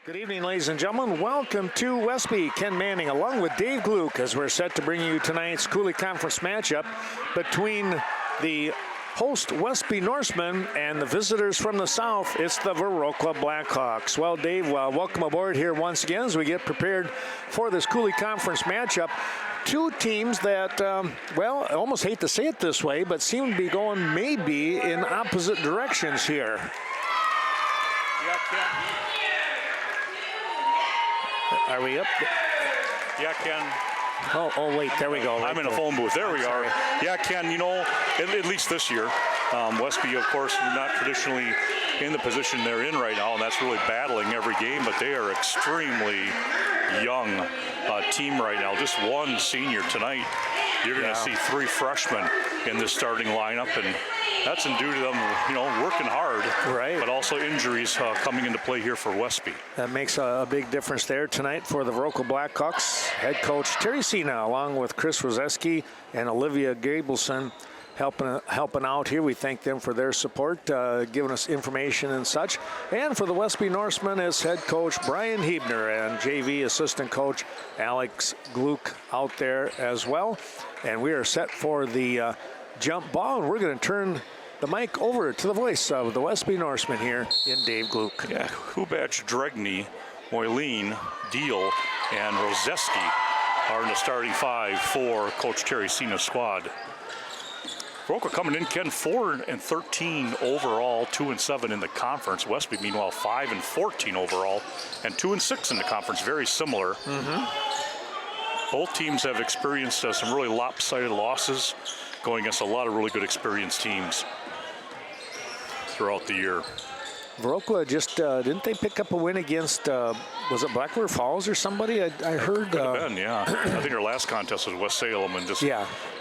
Good evening, ladies and gentlemen. Welcome to Westby. Ken Manning along with Dave Gluck as we're set to bring you tonight's Coulee Conference matchup between the host Westby Norsemen and the visitors from the south. It's the Viroqua Blackhawks. Well, Dave, welcome aboard here once again as we get prepared for this Coulee Conference matchup. Two teams that, I almost hate to say it this way, but seem to be going maybe in opposite directions here. Yeah, Ken. Are we up? Yeah, Ken. Oh, wait, there we go. I'm in a phone booth. There we are. Yeah, Ken, you know, at least this year, Westby, of course, not traditionally in the position they're in right now, and that's really battling every game, but they are extremely young team right now. Just one senior tonight. You're going to see three freshmen in this starting lineup, and that's due to them, working hard, right? But also injuries coming into play here for Westby. That makes a big difference there tonight for the Viroqua Blackhawks. Head coach Terry Sina, along with Chris Rozeski and Olivia Gabelson, helping out here. We thank them for their support, giving us information and such. And for the Westby Norsemen is head coach Brian Hebner and JV assistant coach Alex Gluck out there as well. And we are set for the jump ball, and we're going to turn the mic over to the voice of the Westby Norsemen here in Dave Gluck. Yeah, Hubach, Dregney, Moyleen, Deal, and Rozeski are in the starting five for Coach Terry Sina's squad. Viroqua coming in, Ken, 4-13 overall, 2-7 in the conference. Westby, meanwhile, 5-14 overall, and 2-6 in the conference. Very similar. Both teams have experienced some really lopsided losses, going against a lot of really good experienced teams throughout the year. Viroqua just, didn't they pick up a win against, was it Blackwater Falls or somebody? I heard. Could have been, yeah. I think our last contest was West Salem, and just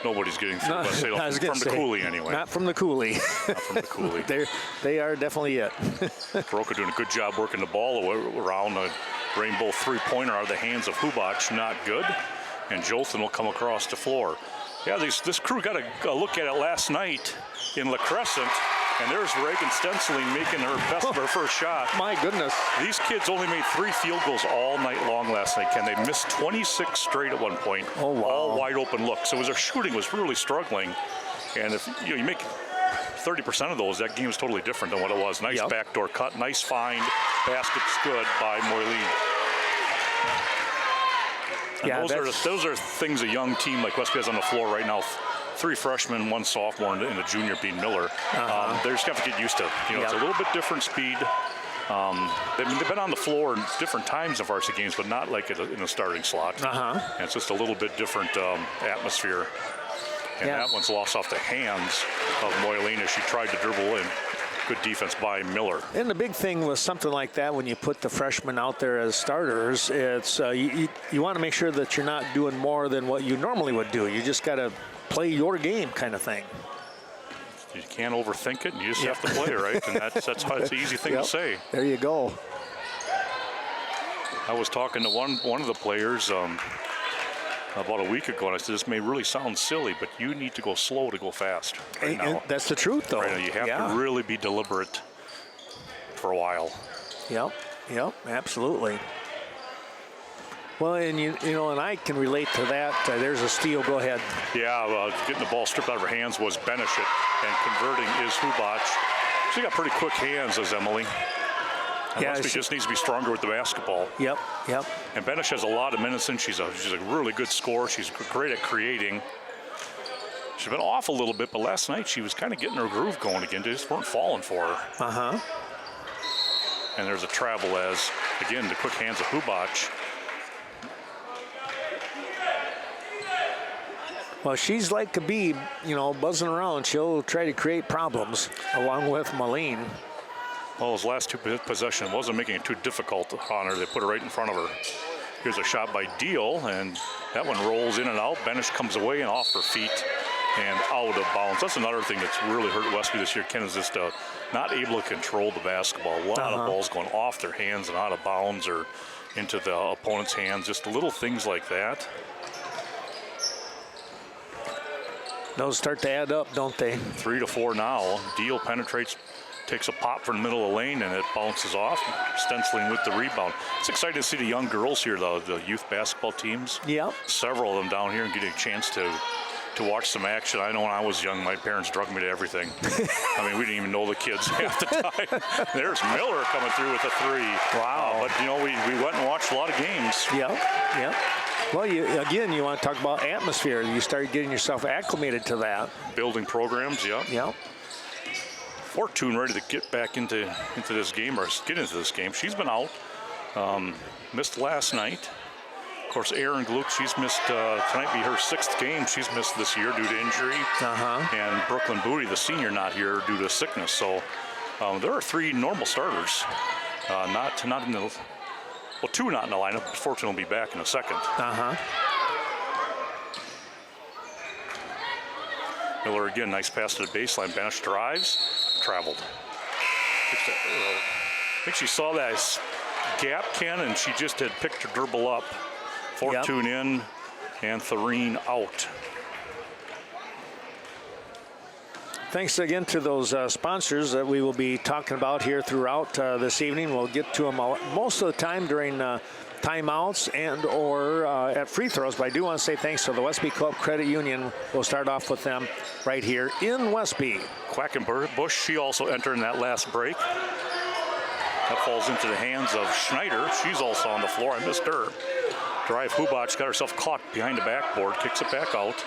nobody's getting through West Salem from the Coulee anyway. Not from the Coulee. Not from the Coulee. They are definitely it. Viroqua doing a good job working the ball around. A rainbow three-pointer out of the hands of Hubach, not good. And Jolson will come across the floor. Yeah, this crew got a look at it last night in La Crescent, and there's Reagan Stenciling making her best of her first shot. My goodness. These kids only made 3 field goals all night long last night, Ken. They missed 26 straight at one point. Oh, wow. All wide open looks. So their shooting was really struggling. And if you make 30% of those, that game is totally different than what it was. Nice backdoor cut, nice find. Basket's good by Moyleen. And those are things a young team like Westby has on the floor right now. 3 freshmen, 1 sophomore, and a junior being Miller. They're just going to have to get used to. It's a little bit different speed. They've been on the floor in different times of varsity games, but not like in a starting slot. And it's just a little bit different atmosphere. And that one's lost off the hands of Moyleen as she tried to dribble in. Good defense by Miller. And the big thing with something like that, when you put the freshmen out there as starters, it's you want to make sure that you're not doing more than what you normally would do. You just got to play your game kind of thing. You can't overthink it, and you just have to play, right? And that's an easy thing to say. There you go. I was talking to one of the players about a week ago, and I said, this may really sound silly, but you need to go slow to go fast right now. That's the truth, though. Right now, you have to really be deliberate for a while. Yep, absolutely. Well, and and I can relate to that. There's a steal. Go ahead. Yeah, getting the ball stripped out of her hands was Benishit, and converting is Hubach. She got pretty quick hands, as Emily. Westby just needs to be stronger with the basketball. Yep. And Benish has a lot of minutes in. She's a really good scorer. She's great at creating. She's been off a little bit, but last night she was kind of getting her groove going again. They just weren't falling for her. And there's a travel as, again, the quick hands of Hubach. Well, she's like a bee, buzzing around. She'll try to create problems along with Moyleen. Well, his last 2 possessions wasn't making it too difficult on her. They put it right in front of her. Here's a shot by Deal, and that one rolls in and out. Benish comes away and off her feet and out of bounds. That's another thing that's really hurt Westby this year, Ken, is just not able to control the basketball. A lot of balls going off their hands and out of bounds or into the opponent's hands. Just little things like that. Those start to add up, don't they? 3 to 4 now. Deal penetrates takes a pop from the middle of the lane, and it bounces off. Stenciling with the rebound. It's exciting to see the young girls here, the youth basketball teams. Yeah. Several of them down here and getting a chance to watch some action. I know when I was young, my parents drug me to everything. I mean, we didn't even know the kids half the time. There's Miller coming through with a 3. Wow. But, you know, we went and watched a lot of games. Yeah. Well, you want to talk about atmosphere. You started getting yourself acclimated to that. Building programs, yeah. Yeah. Fortune ready to get back into this game, or get into this game. She's been out. Missed last night. Of course, Erin Gluck, she's missed, tonight be her 6th game she's missed this year due to injury. And Brooklyn Booty, the senior, not here due to sickness. So there are 3 normal starters. Not in the, well, 2 not in the lineup. Fortune will be back in a second. Miller again, nice pass to the baseline. Banish drives, traveled. I think she saw that gap, Ken, and she just had picked her dribble up. Fortune in, and Thoreen out. Thanks again to those sponsors that we will be talking about here throughout this evening. We'll get to them most of the time during timeouts and or at free throws, but I do want to say thanks to the Westby Club Credit Union. We'll start off with them right here in Westby. Quackenbush, she also entered in that last break. That falls into the hands of Schneider. She's also on the floor. I missed her. Drive, Hubach got herself caught behind the backboard, kicks it back out.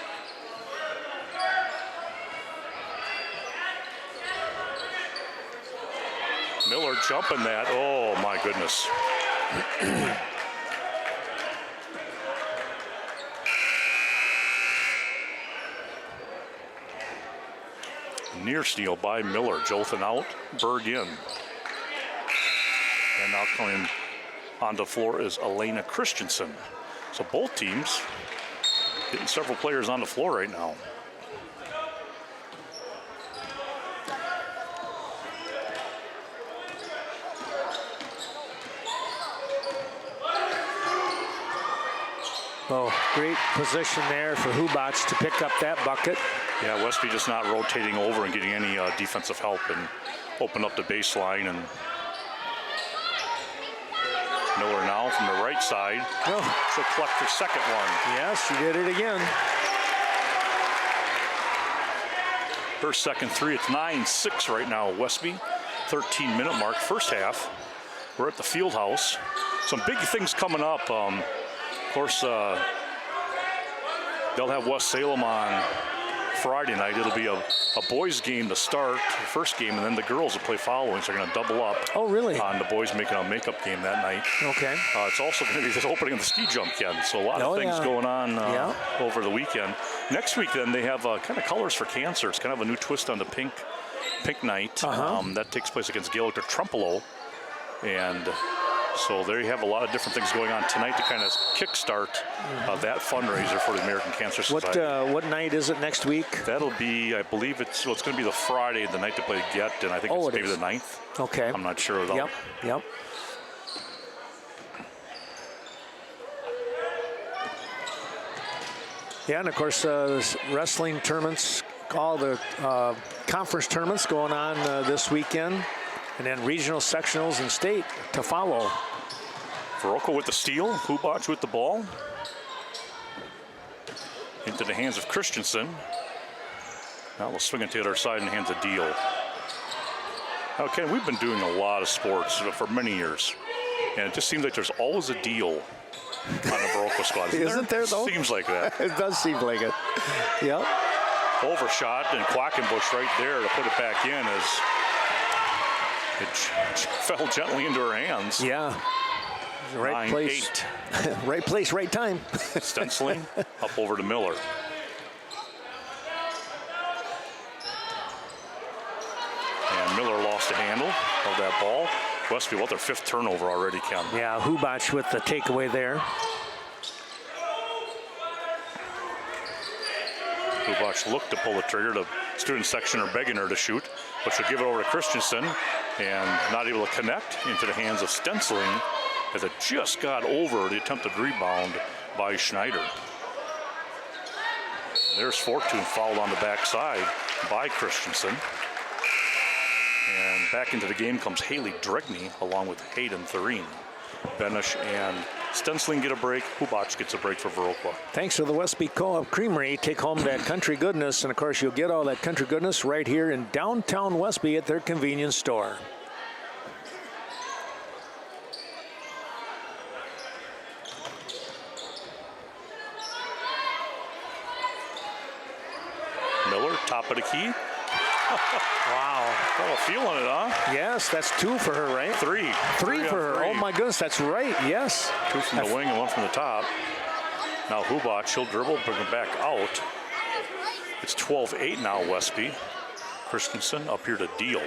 Miller jumping that. Oh, my goodness. Near steal by Miller. Jolton out, Berg in. And now coming on the floor is Elena Christensen. So both teams getting several players on the floor right now. Oh, great position there for Hubach to pick up that bucket. Yeah, Westby just not rotating over and getting any defensive help and open up the baseline. And Miller now from the right side. Oh. She'll collect her second one. Yes, she did it again. Her second 3. It's 9-6 right now, Westby. 13-minute mark, first half. We're at the field house. Some big things coming up. Of course, they'll have West Salem on Friday night. It'll be a boys game to start, the first game, and then the girls will play following, so they're going to double up. Oh, really? On the boys making a makeup game that night. Okay. It's also going to be the opening of the ski jump, Ken, so a lot of things going on over the weekend. Next week, then, they have kind of Colors for Cancer. It's kind of a new twist on the pink night. That takes place against Gaelic or Trempealeau. And so there you have a lot of different things going on tonight to kind of kickstart that fundraiser for the American Cancer Society. What night is it next week? That'll be, I believe it's going to be the Friday, the night they play Get, and I think it's maybe the 9th. Okay. I'm not sure though. Yep. Yeah, and of course, wrestling tournaments, all the conference tournaments going on this weekend. And then regional sectionals and state to follow. Viroqua with the steal, Hubach with the ball. Into the hands of Christensen. Now we'll swing it to the other side in the hands of Deal. Okay, we've been doing a lot of sports for many years. And it just seems like there's always a deal on the Viroqua squad. Isn't there though? Seems like that. It does seem like it. Yep. Overshot, and Quackenbush right there to put it back in as it fell gently into her hands. Yeah. Right place. Right place, right time. Stenciling up over to Miller. And Miller lost the handle of that ball. Westby, their 5th turnover already, Ken. Yeah, Hubach with the takeaway there. Hubach looked to pull the trigger. The student section are begging her to shoot, but she'll give it over to Christensen and not able to connect into the hands of Stenciling as it just got over the attempted rebound by Schneider. There's Fortune fouled on the backside by Christensen. And back into the game comes Haley Dregney along with Hayden Thurine. Benish and Stensling get a break. Hubac gets a break for Viroqua. Thanks to the Westby Co-op Creamery. Take home that country goodness. And, of course, you'll get all that country goodness right here in downtown Westby at their convenience store. Miller, top of the key. Wow. Oh, feeling it, huh? Yes, that's 2 for her, right? Three. Three for her. Oh, my goodness, that's right. Yes. 2 from the wing and 1 from the top. Now Hubac, she'll dribble, bring it back out. It's 12-8 now, Westby. Christensen up here to Deal.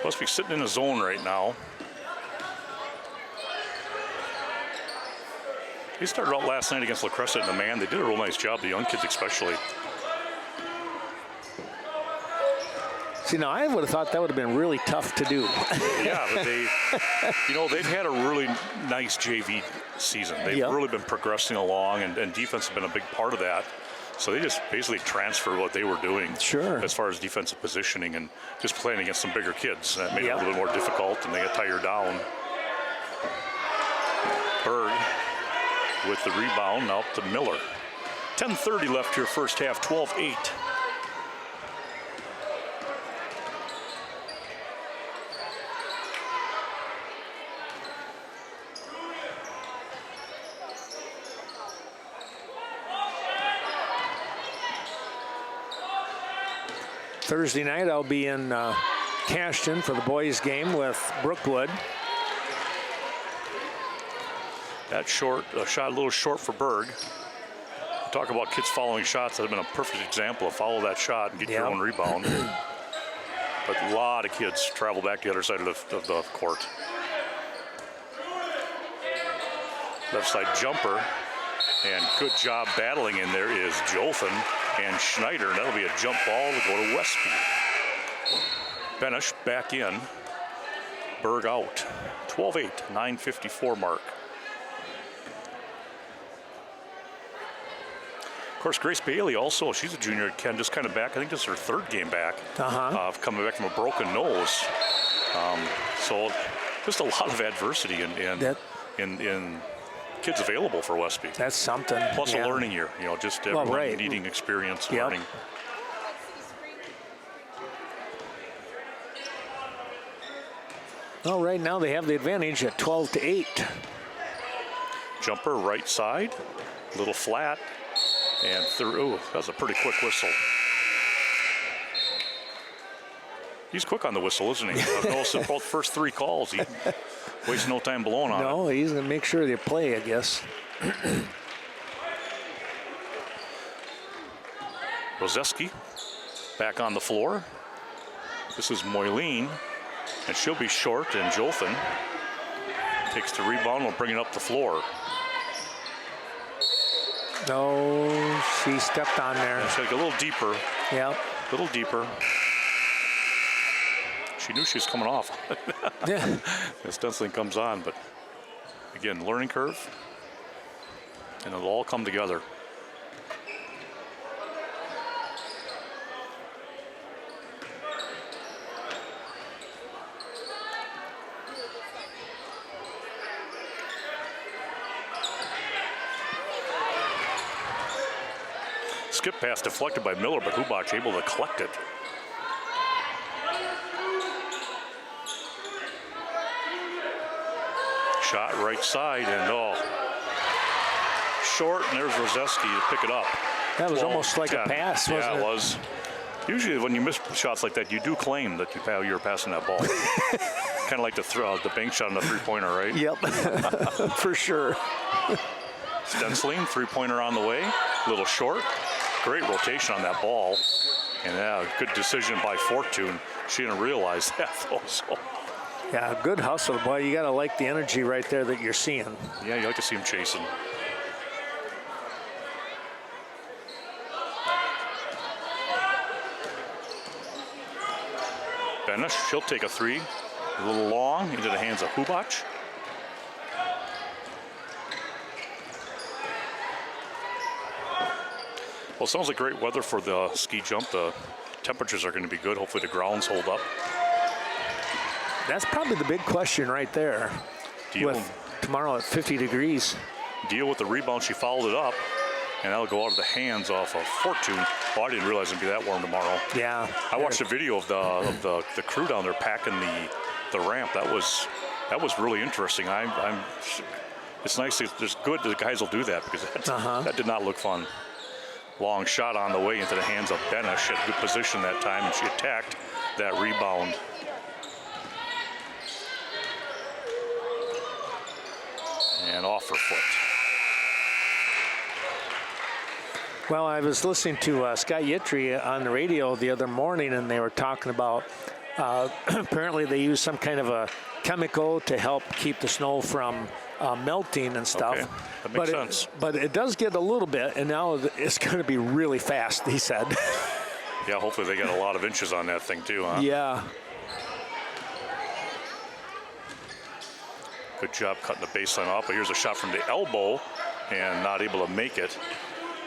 Westby sitting in a zone right now. They started out last night against La Crescent in the man. They did a real nice job, the young kids especially. See, now I would have thought that would have been really tough to do. Yeah, but they've had a really nice JV season. They've really been progressing along, and defense has been a big part of that. So they just basically transferred what they were doing as far as defensive positioning and just playing against some bigger kids. That made it a little bit more difficult, and they got tired down. Berg with the rebound, now up to Miller. 10:30 left here, first half, 12-8. Thursday night, I'll be in Cashton for the boys' game with Brookwood. That shot a little short for Berg. Talk about kids following shots. That have been a perfect example of follow that shot and get your own rebound. But a lot of kids travel back to the other side of the court. Left side jumper, and good job battling in there is Jothan and Schneider. That'll be a jump ball to go to Westby. Benish back in. Berg out. 12-8, 9:54 mark. Of course, Grace Bailey also, she's a junior at Ken, just kind of back. I think this is her 3rd game back, coming back from a broken nose. So just a lot of adversity in kids available for Westby. That's something. Plus a learning year, just everyone needing experience, learning. Well, right now they have the advantage at 12-8. Jumper right side, a little flat. And through, that was a pretty quick whistle. He's quick on the whistle, isn't he? I've noticed in both first 3 calls, he wastes no time blowing on it. No, he's going to make sure they play, I guess. Rozeski back on the floor. This is Moyleen, and she'll be short, and Jothan takes the rebound and will bring it up the floor. No, she stepped on there. She's like a little deeper. Yep. A little deeper. She knew she was coming off. Yeah. As Stensling comes on, but again, learning curve. And it'll all come together. Skip pass deflected by Miller, but Hubac able to collect it. Shot right side, and short, and there's Rozeski to pick it up. That was almost like 10. a pass, wasn't it? Yeah, it was. Usually when you miss shots like that, you do claim that you're passing that ball. Kind of like the bank shot on the three-pointer, right? Yep, for sure. Stensling, three-pointer on the way, a little short. Great rotation on that ball. And good decision by Fortune. She didn't realize that, though. So. Yeah, good hustle, boy. You got to like the energy right there that you're seeing. Yeah, you like to see him chasing. Benish, she'll take a three. A little long into the hands of Hubac. Well, it sounds like great weather for the ski jump. The temperatures are going to be good. Hopefully the grounds hold up. That's probably the big question right there. With tomorrow at 50 degrees. Deal with the rebound. She fouled it up, and that'll go out of the hands off of Fortune. Oh, I didn't realize it'd be that warm tomorrow. Yeah. I watched a video of the crew down there packing the ramp. That was really interesting. It's nice. It's good that the guys will do that because that did not look fun. Long shot on the way into the hands of Benish. She had good position that time, and she attacked that rebound. And off her foot. Well, I was listening to Scott Yitry on the radio the other morning, and they were talking about apparently they use some kind of a chemical to help keep the snow from melting and stuff. Okay. That makes sense. But it does get a little bit, and now it's going to be really fast, he said. Yeah, hopefully they got a lot of inches on that thing too, huh? Yeah. Good job cutting the baseline off, but here's a shot from the elbow, and not able to make it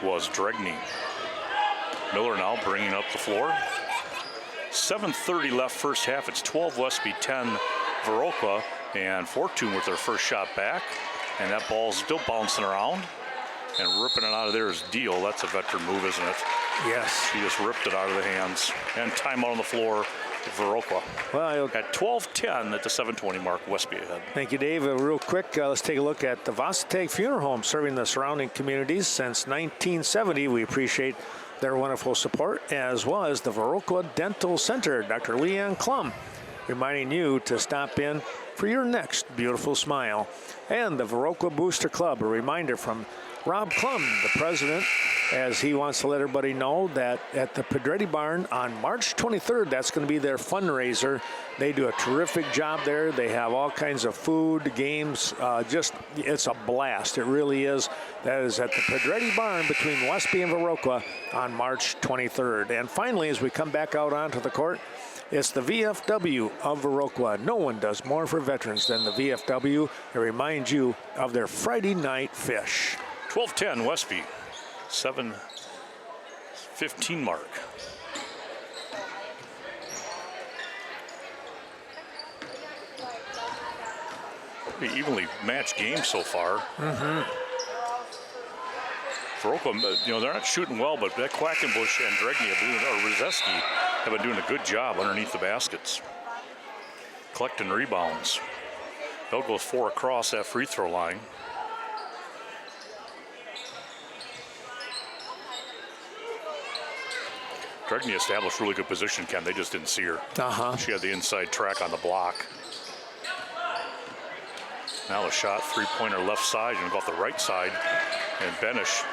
was Dregney. Miller now bringing up the floor. 7:30 left first half. It's 12 Westby, 10 Viroqua, and Fortune with their first shot back, and that ball's still bouncing around, and ripping it out of there is Deal. That's a veteran move, isn't it? Yes. She just ripped it out of the hands, and timeout on the floor. Viroqua. Well, at 12:10 at the 7:20 mark, Westby ahead. Thank you, Dave. Real quick, let's take a look at the Varsity Funeral Home, serving the surrounding communities since 1970. We appreciate their wonderful support, as well as the Viroqua Dental Center. Dr. Leanne Klum reminding you to stop in for your next beautiful smile. And the Viroqua Booster Club, a reminder from Rob Klum, the president, as he wants to let everybody know that at the Pedretti Barn on March 23rd, that's going to be their fundraiser. They do a terrific job there. They have all kinds of food, games, it's a blast. It really is. That is at the Pedretti Barn between Westby and Viroqua on March 23rd. And finally, as we come back out onto the court, it's the VFW of Viroqua. No one does more for veterans than the VFW. It reminds you of their Friday night fish. 12:10 Westby, 7:15 mark. Pretty evenly matched game so far. Viroqua, they're not shooting well, but that Quackenbush and Dregney or Rozeski have been doing a good job underneath the baskets, collecting rebounds. They'll go 4 across that free throw line. Dregney established really good position, Ken. They just didn't see her. She had the inside track on the block. Now a shot, three-pointer left side, and go off the right side. And Benish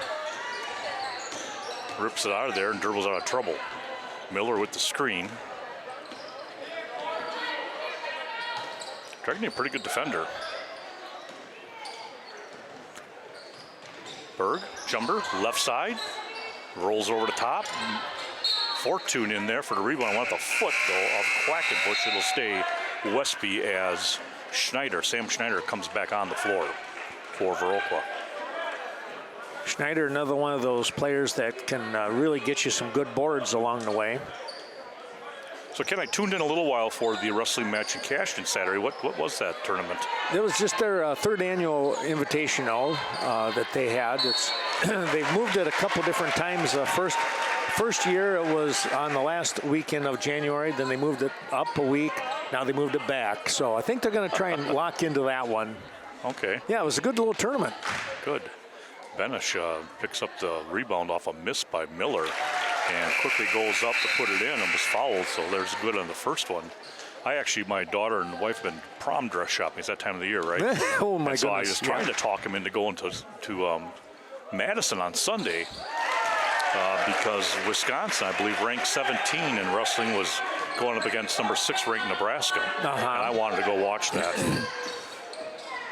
rips it out of there and dribbles out of trouble. Miller with the screen. Dregney, a pretty good defender. Berg, jumper, left side. Rolls over the top. Fortune in there for the rebound. I want the foot, though, of Quackenbush. It'll stay Westby as Sam Schneider comes back on the floor for Viroqua. Schneider, another one of those players that can really get you some good boards along the way. So, Ken, I tuned in a little while for the wrestling match in Cashton Saturday. What was that tournament? It was just their third annual invitational that they had. They've moved it a couple different times. First year it was on the last weekend of January. Then they moved it up a week. Now they moved it back. So I think they're going to try and lock into that one. Okay. Yeah, it was a good little tournament. Good. Benish picks up the rebound off a miss by Miller and quickly goes up to put it in and was fouled. So there's good on the first one. My daughter and wife have been prom dress shopping. It's that time of the year, right? Oh, my goodness. So I was trying to talk him into going to Madison on Sunday. Because Wisconsin, I believe, ranked 17 in wrestling, was going up against number 6 ranked Nebraska. And I wanted to go watch that.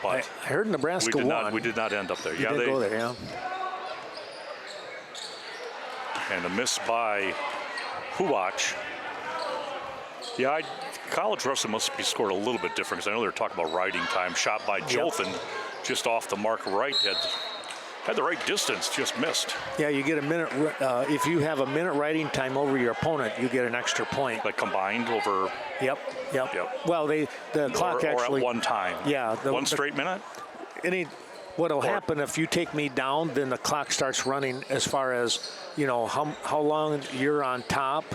But I heard Nebraska won. We did not end up there. You did go there, yeah. And a miss by Huwach. Yeah, college wrestling must be scored a little bit different because I know they're talking about riding time. Shot by Jolton, just off the mark right. Had the right distance, just missed. Yeah, you get a minute. If you have a minute riding time over your opponent, you get an extra point. Like combined over. Yep. Well, the clock actually. Or at one time. Yeah. One straight minute. What'll happen if you take me down, then the clock starts running as far as, how long you're on top.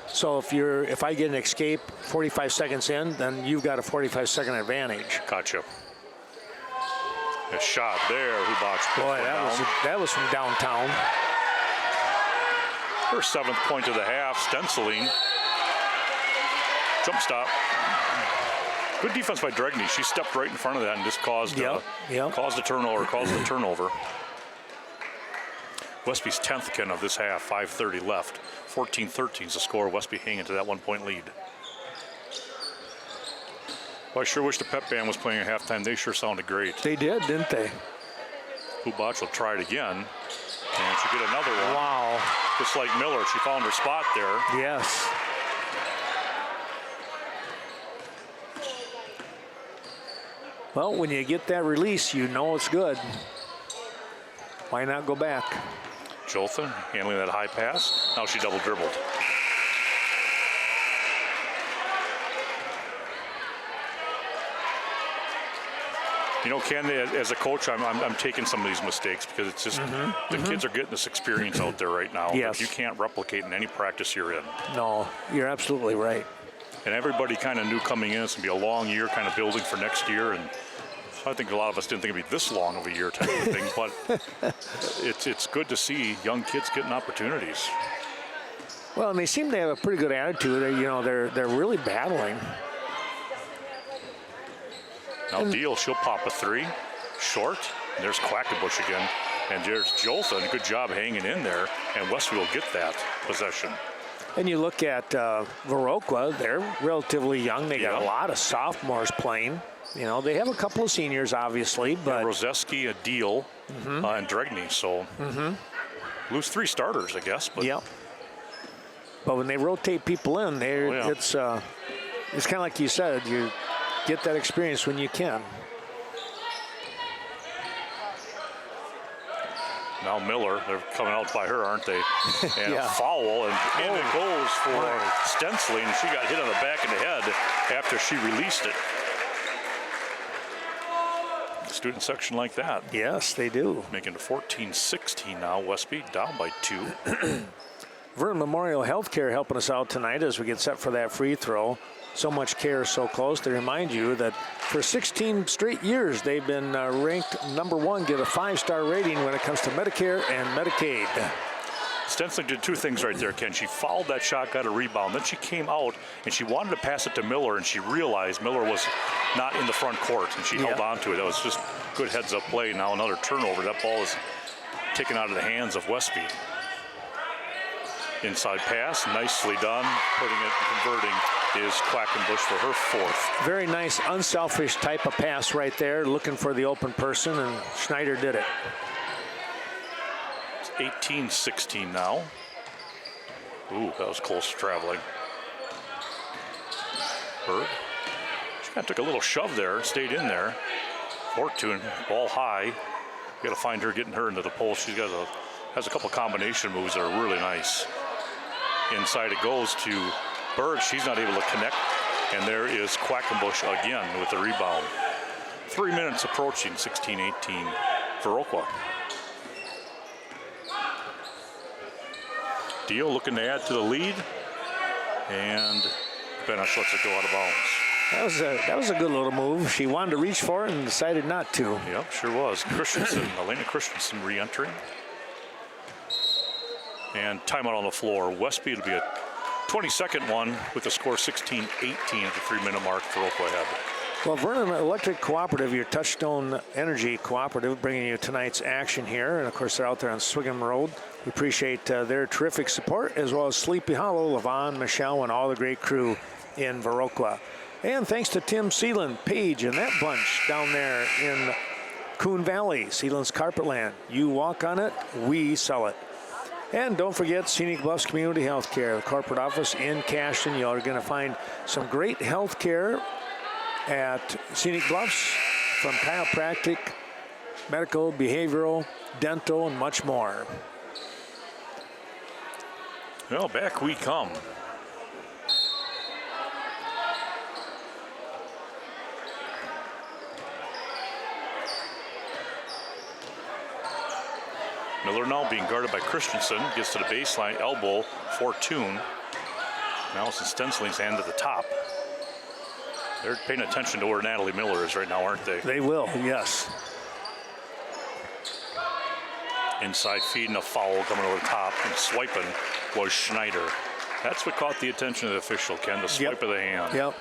So if I get an escape 45 seconds in, then you've got a 45-second advantage. Gotcha. A shot there. Huboch. Boy, that was from downtown. Her 7th point of the half. Stenciling. Jump stop. Good defense by Dregney. She stepped right in front of that and just caused a turnover. Westby's 10th again of this half. 5:30 left. 14-13 is the score. Westby hanging to that 1-point lead. Well, I sure wish the pep band was playing at halftime. They sure sounded great. They did, didn't they? Huboch will try it again. And she'll get another one. Wow. Just like Miller, she found her spot there. Yes. Well, when you get that release, you know it's good. Why not go back? Jolthen handling that high pass. Now she double dribbled. Ken, as a coach, I'm taking some of these mistakes because it's just the kids are getting this experience out there right now. Yes. That you can't replicate in any practice you're in. No, you're absolutely right. And everybody kind of knew coming in it's going to be a long year, kind of building for next year. And I think a lot of us didn't think it'd be this long of a year type of thing. But it's good to see young kids getting opportunities. Well, and they seem to have a pretty good attitude. They're really battling. Now Deal, she'll pop a 3. Short. There's Quackenbush again. And there's Jolthen. Good job hanging in there. And Westby will get that possession. And you look at Viroqua, they're relatively young. They got a lot of sophomores playing. They have a couple of seniors, obviously. But Rozeski, a Deal, and Dregney. So lose 3 starters, I guess. But But when they rotate people in, it's kind of like you said, you get that experience when you can. Now Miller, they're coming out by her, aren't they? And a foul, and it goes for Stenciling. She got hit on the back of the head after she released it. Student section like that. Yes, they do. Making it 14-16 now. Westby down by 2. Vernon Memorial Healthcare helping us out tonight as we get set for that free throw. So much care, so close. To remind you that for 16 straight years, they've been ranked number 1, get a 5-star rating when it comes to Medicare and Medicaid. Stenciling did 2 things right there, Ken. She fouled that shot, got a rebound. Then she came out, and she wanted to pass it to Miller, and she realized Miller was not in the front court, and she held on to it. That was just good heads-up play. Now another turnover. That ball is taken out of the hands of Westby. Inside pass, nicely done. Putting it and converting is Quackenbush for her 4th. Very nice, unselfish type of pass right there, looking for the open person, and Schneider did it. It's 18-16 now. Ooh, that was close traveling. Berg. She kind of took a little shove there, stayed in there. Fortune, ball high. You got to find her, getting her into the post. She's got has a couple combination moves that are really nice. Inside it goes to Berg. She's not able to connect. And there is Quackenbush again with the rebound. 3 minutes approaching, 16-18 Viroqua. Deal looking to add to the lead. And Benish lets it go out of bounds. That was a good little move. She wanted to reach for it and decided not to. Yep, sure was. Elena Christensen re-entering. And timeout on the floor. Westby will be a 22nd one with the score 16-18 at the 3-minute mark for Viroqua ahead. Well, Vernon Electric Cooperative, your Touchstone Energy Cooperative, bringing you tonight's action here. And, of course, they're out there on Swiggham Road. We appreciate their terrific support, as well as Sleepy Hollow, Levon, Michelle, and all the great crew in Viroqua. And thanks to Tim Seeland, Paige, and that bunch down there in Coon Valley, Seeland's Carpetland. You walk on it, we sell it. And don't forget Scenic Bluffs Community Healthcare, the corporate office in Cashton. You're going to find some great health care at Scenic Bluffs, from chiropractic medical, behavioral, dental, and much more. Well, back we come. Miller now being guarded by Christensen. Gets to the baseline, elbow, Fortune. Now it's in Stensling's hand at the top. They're paying attention to where Natalie Miller is right now, aren't they? They will, yes. Inside feed and a foul coming over the top, and swiping was Schneider. That's what caught the attention of the official, Ken, the swipe of the hand. Yep.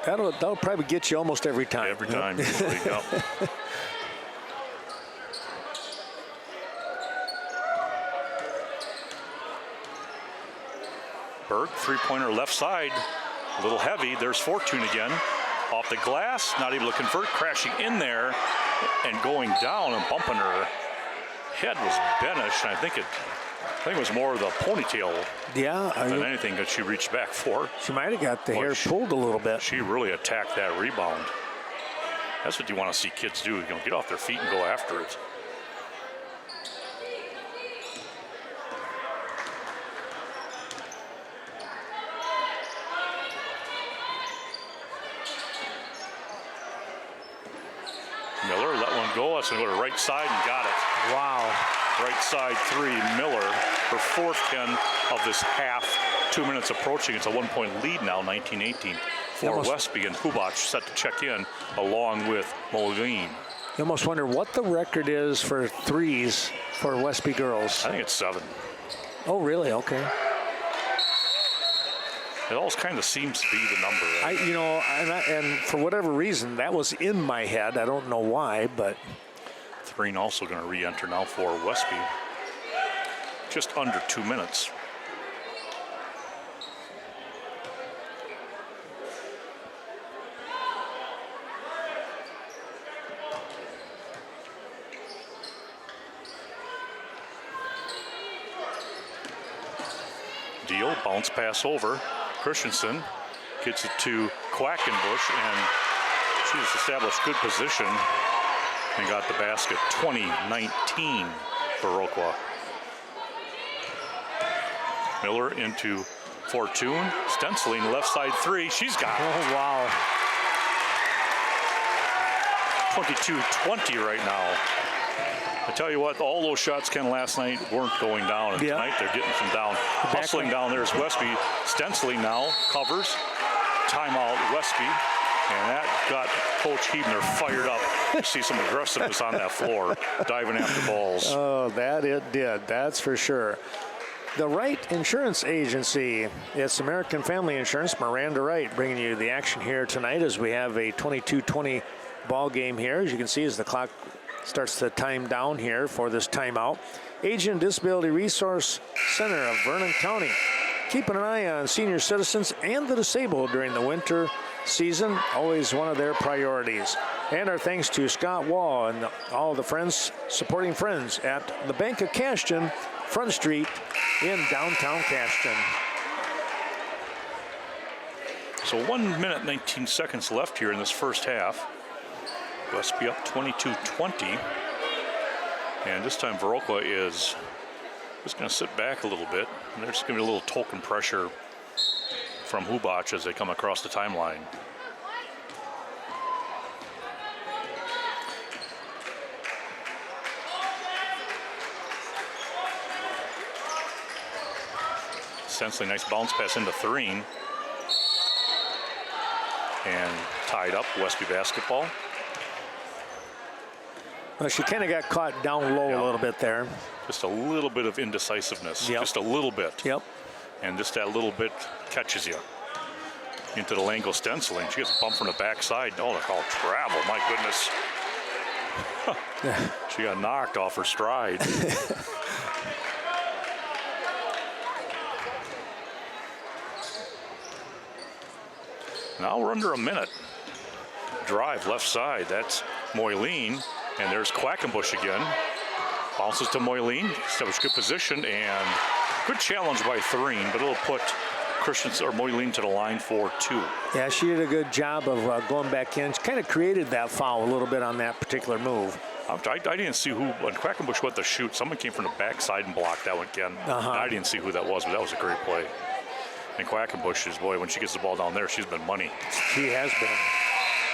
That'll probably get you almost every time. Every time, usually, yep. Berg, three-pointer left side, a little heavy. There's Fortune again. Off the glass, not able to convert, crashing in there and going down and bumping her head was Benish. And I think it was more of the ponytail than anything that she reached back for. She might have got the hair pulled a little bit. She really attacked that rebound. That's what you want to see kids do. Get off their feet and go after it. Miller let one go. That's going to go to right side and got it. Wow. Right side three, Miller, her fourth 10 of this half. 2 minutes approaching. It's a 1-point lead now, 19-18 for Westby, and Hubac set to check in along with Moline. You almost wonder what the record is for threes for Westby girls. I think it's 7. Oh, really? Okay. It always kind of seems to be the number. Right? And for whatever reason, that was in my head. I don't know why, but. Threen also going to re-enter now for Westby. Just under 2 minutes. Deal, bounce pass over. Christensen gets it to Quackenbush, and she's established good position and got the basket. 20-19 Viroqua. Miller into Fortune. Stenciling left side three. She's got it. Oh, wow. 22-20 right now. I tell you what, all those shots, Ken, last night weren't going down, and tonight they're getting some down. Hustling down there is Westby. Stenciling now, covers. Timeout, Westby. And that got Coach Hebner fired up. You see some aggressiveness on that floor, diving after balls. Oh, that it did, that's for sure. The Wright Insurance Agency, it's American Family Insurance, Miranda Wright, bringing you the action here tonight as we have a 22-20 ball game here. As you can see, as the clock starts to time down here for this timeout. Aging and Disability Resource Center of Vernon County, keeping an eye on senior citizens and the disabled during the winter season, always one of their priorities. And our thanks to Scott Wall and all the friends supporting friends at the Bank of Cashton, Front Street in downtown Cashton. So 1 minute, 19 seconds left here in this first half. Westby up 22-20. And this time Viroqua is just going to sit back a little bit. And there's going to be a little token pressure from Hubac as they come across the timeline. Sensley, nice bounce pass into Threen. And tied up, Westby basketball. Well, she kind of got caught down low a little bit there. Just a little bit of indecisiveness, just a little bit. Yep. And just that little bit catches you. Into the lane goes Stenciling. She gets bumped from the backside. Oh, they're called travel, my goodness. She got knocked off her stride. Now we're under a minute. Drive left side, that's Moyleen. And there's Quackenbush again. Bounces to Moyleen, established good position, and good challenge by Threen, but it'll put Christensen or Moyleen to the line for 2. Yeah, she did a good job of going back in. She kind of created that foul a little bit on that particular move. I didn't see who, when Quackenbush went to shoot, someone came from the backside and blocked that one, Ken. I didn't see who that was, but that was a great play. And Quackenbush is, boy, when she gets the ball down there, she's been money. She has been.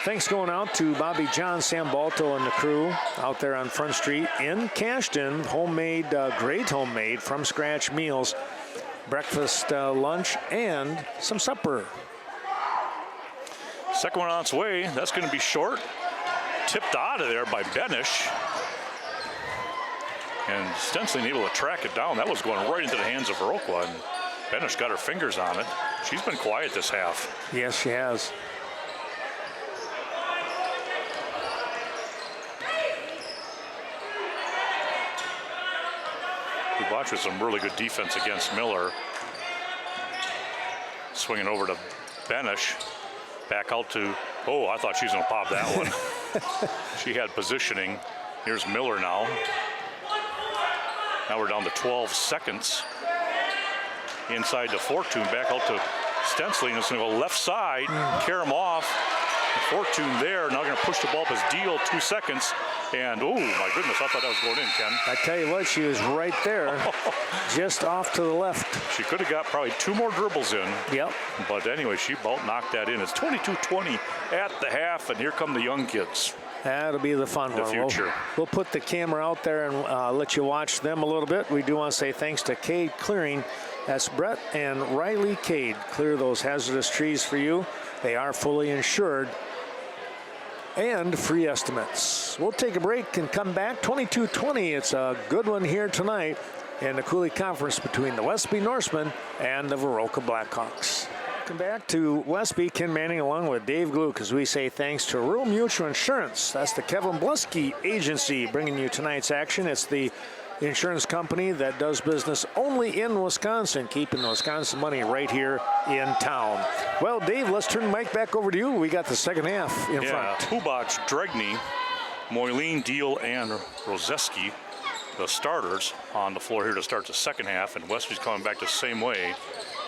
Thanks going out to Bobby John, Sam Balto, and the crew out there on Front Street in Cashton. Homemade, great homemade, from-scratch meals, breakfast, lunch, and some supper. Second one on its way. That's going to be short. Tipped out of there by Benish. And Stensling able to track it down. That was going right into the hands of Viroqua, and Benish got her fingers on it. She's been quiet this half. Yes, she has. We watched with some really good defense against Miller. Swinging over to Benish. Back out to, oh, I thought she was going to pop that one. She had positioning. Here's Miller now. Now we're down to 12 seconds. Inside to Fortune, back out to Stensling. It's going to go left side, carry him off. Fortune there, now going to push the ball up as Deal, 2 seconds. And, oh, my goodness, I thought that was going in, Ken. I tell you what, she was right there, just off to the left. She could have got probably 2 more dribbles in. Yep. But anyway, she about knocked that in. It's 22-20 at the half, and here come the young kids. That'll be the fun one. Future. We'll put the camera out there and let you watch them a little bit. We do want to say thanks to Cade Clearing. That's Brett and Riley Cade. Clear those hazardous trees for you. They are fully insured and free estimates. We'll take a break and come back. 22-20. It's a good one here tonight in the Coulee Conference between the Westby Norsemen and the Viroqua Blackhawks. Welcome back to Westby. Ken Manning along with Dave Gluck as we say thanks to Rural Mutual Insurance. That's the Kevin Blusky Agency bringing you tonight's action. It's the insurance company that does business only in Wisconsin, keeping the Wisconsin money right here in town. Well, Dave, let's turn the mic back over to you. We got the second half in front. Hubach, Dregney, Moyleen, Deal, and Rozeski, the starters on the floor here to start the second half, and Westby's coming back the same way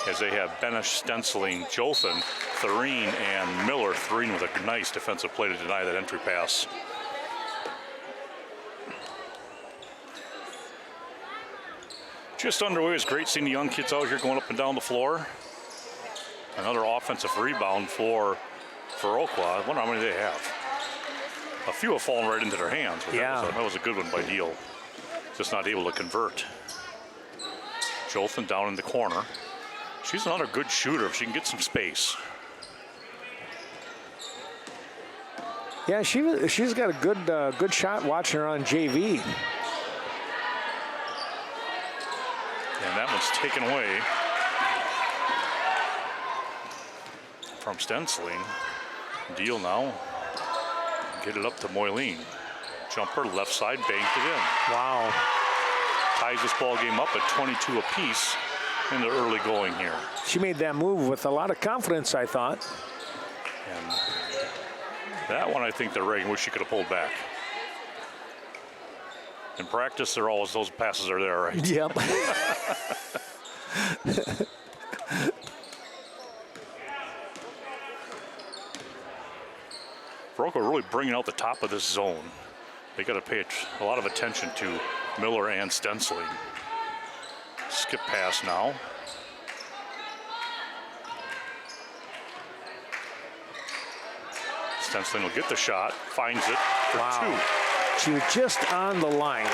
as they have Benish, Stensling, Jothan, Thureen, and Miller. Thureen with a nice defensive play to deny that entry pass. Just underway. It's great seeing the young kids out here going up and down the floor. Another offensive rebound for Viroqua. I wonder how many they have. A few have fallen right into their hands, but that was a good one by Deal. Just not able to convert. Jolson down in the corner. She's another good shooter if she can get some space. Yeah, she's got a good shot watching her on JV. And that one's taken away from Stensling. Deal now. Get it up to Moyleen. Jumper left side, banked it in. Wow. Ties this ball game up at 22 apiece in the early going here. She made that move with a lot of confidence, I thought. And that one, I think the Reagan wish she could have pulled back. In practice, they're always, those passes are there, right? Yep. Viroqua really bringing out the top of this zone. They got to pay a lot of attention to Miller and Stensling. Skip pass now. Stensling will get the shot, finds it for 2. She was just on the line.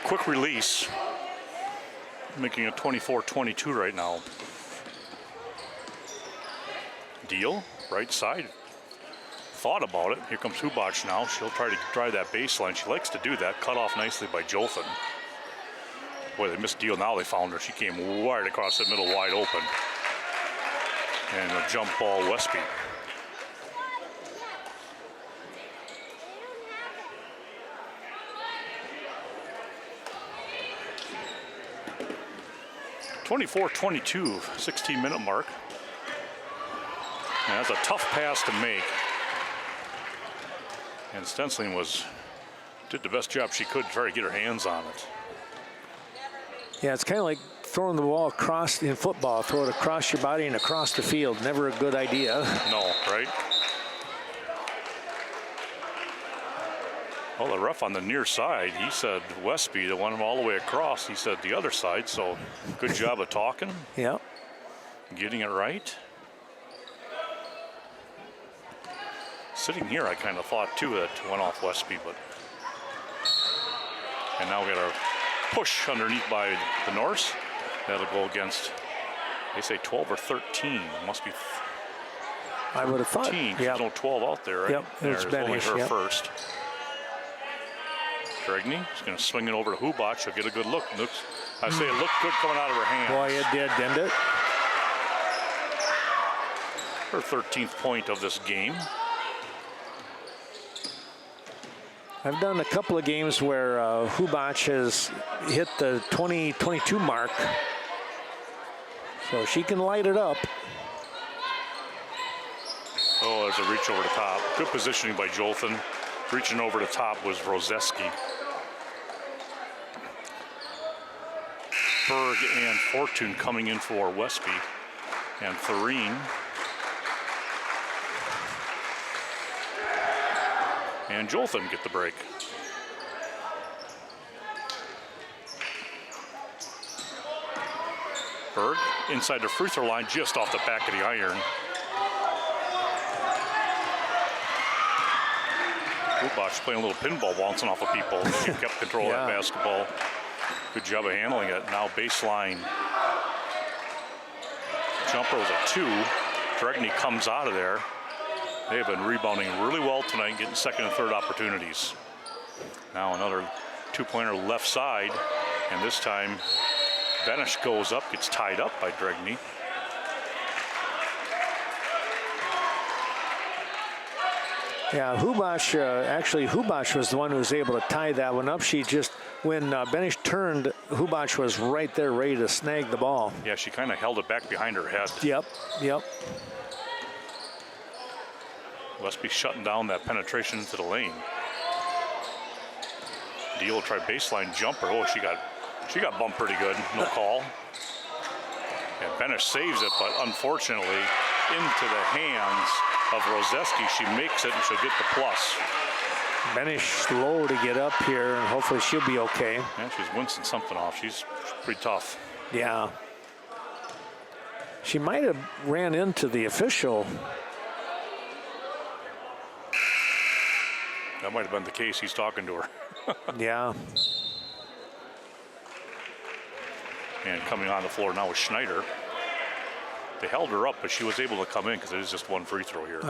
Quick release, making it 24-22 right now. Deal, right side. Thought about it. Here comes Hubach now. She'll try to drive that baseline. She likes to do that. Cut off nicely by Jothan. Boy, they missed Deal. Now they found her. She came right across the middle, wide open. And a jump ball, Westby. (24-22), 16-minute mark. And that's a tough pass to make. And Stensling did the best job she could to try to get her hands on it. Yeah, it's kind of like throwing the ball across in football. Throw it across your body and across the field. Never a good idea. No, right? Well, the ref on the near side, he said Westby, the one all the way across. He said the other side, so good job of talking. Yeah. Getting it right. Sitting here, I kind of thought, too, that went off Westby, but... And now we got a push underneath by the Norse. That'll go against, they say 12 or 13. Must be I would have thought. 13. There's no 12 out there, right? Yep, it's only Benish, her first. Dregney is going to swing it over to Hubach. She'll get a good look. I say it looked good coming out of her hands. Boy, it did, didn't it? Her 13th point of this game. I've done a couple of games where Hubach has hit the 20-22 mark. So she can light it up. Oh, there's a reach over the top. Good positioning by Jolson. Reaching over the top was Rozeski. Berg and Fortune coming in for Westby. And Thureen. And Jolson get the break. Berg inside the free throw line, just off the back of the iron. Hubach playing a little pinball, bouncing off of people. She kept control of that basketball. Good job of handling it. Now baseline. Jumper was a 2. Dregney comes out of there. They've been rebounding really well tonight, getting second and third opportunities. Now another two-pointer left side, and this time Benish goes up, gets tied up by Dregney. Yeah, Hubach was the one who was able to tie that one up. She just, when Benish turned, Hubach was right there ready to snag the ball. Yeah, she kind of held it back behind her head. Yep. Westby shutting down that penetration into the lane. Deal will try baseline jumper. Oh, she got bumped pretty good. No call. And Benish saves it, but unfortunately into the hands of Rozeski. She makes it and she'll get the plus. Benish slow to get up here, and hopefully she'll be okay. Yeah, she's wincing something off. She's pretty tough. Yeah. She might have ran into the official. That might have been the case. He's talking to her. Yeah. And coming on the floor now is Schneider. They held her up, but she was able to come in because it is just one free throw here.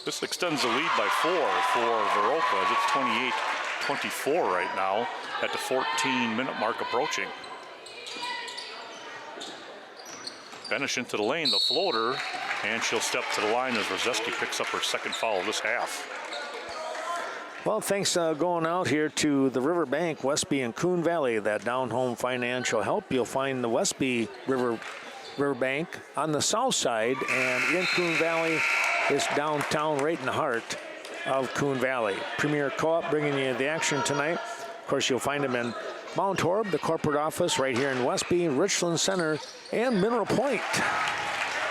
This extends the lead by 4 for Viroqua. It's 28-24 right now at the 14-minute mark approaching. Benish into the lane, the floater, and she'll step to the line as Rozeski picks up her second foul of this half. Well, thanks going out here to the Riverbank, Westby and Coon Valley, that down-home financial help. You'll find the Westby Riverbank on the south side, and in Coon Valley is downtown right in the heart of Coon Valley. Premier Co-op bringing you the action tonight. Of course, you'll find them in Mount Horeb, the corporate office right here in Westby, Richland Center, and Mineral Point.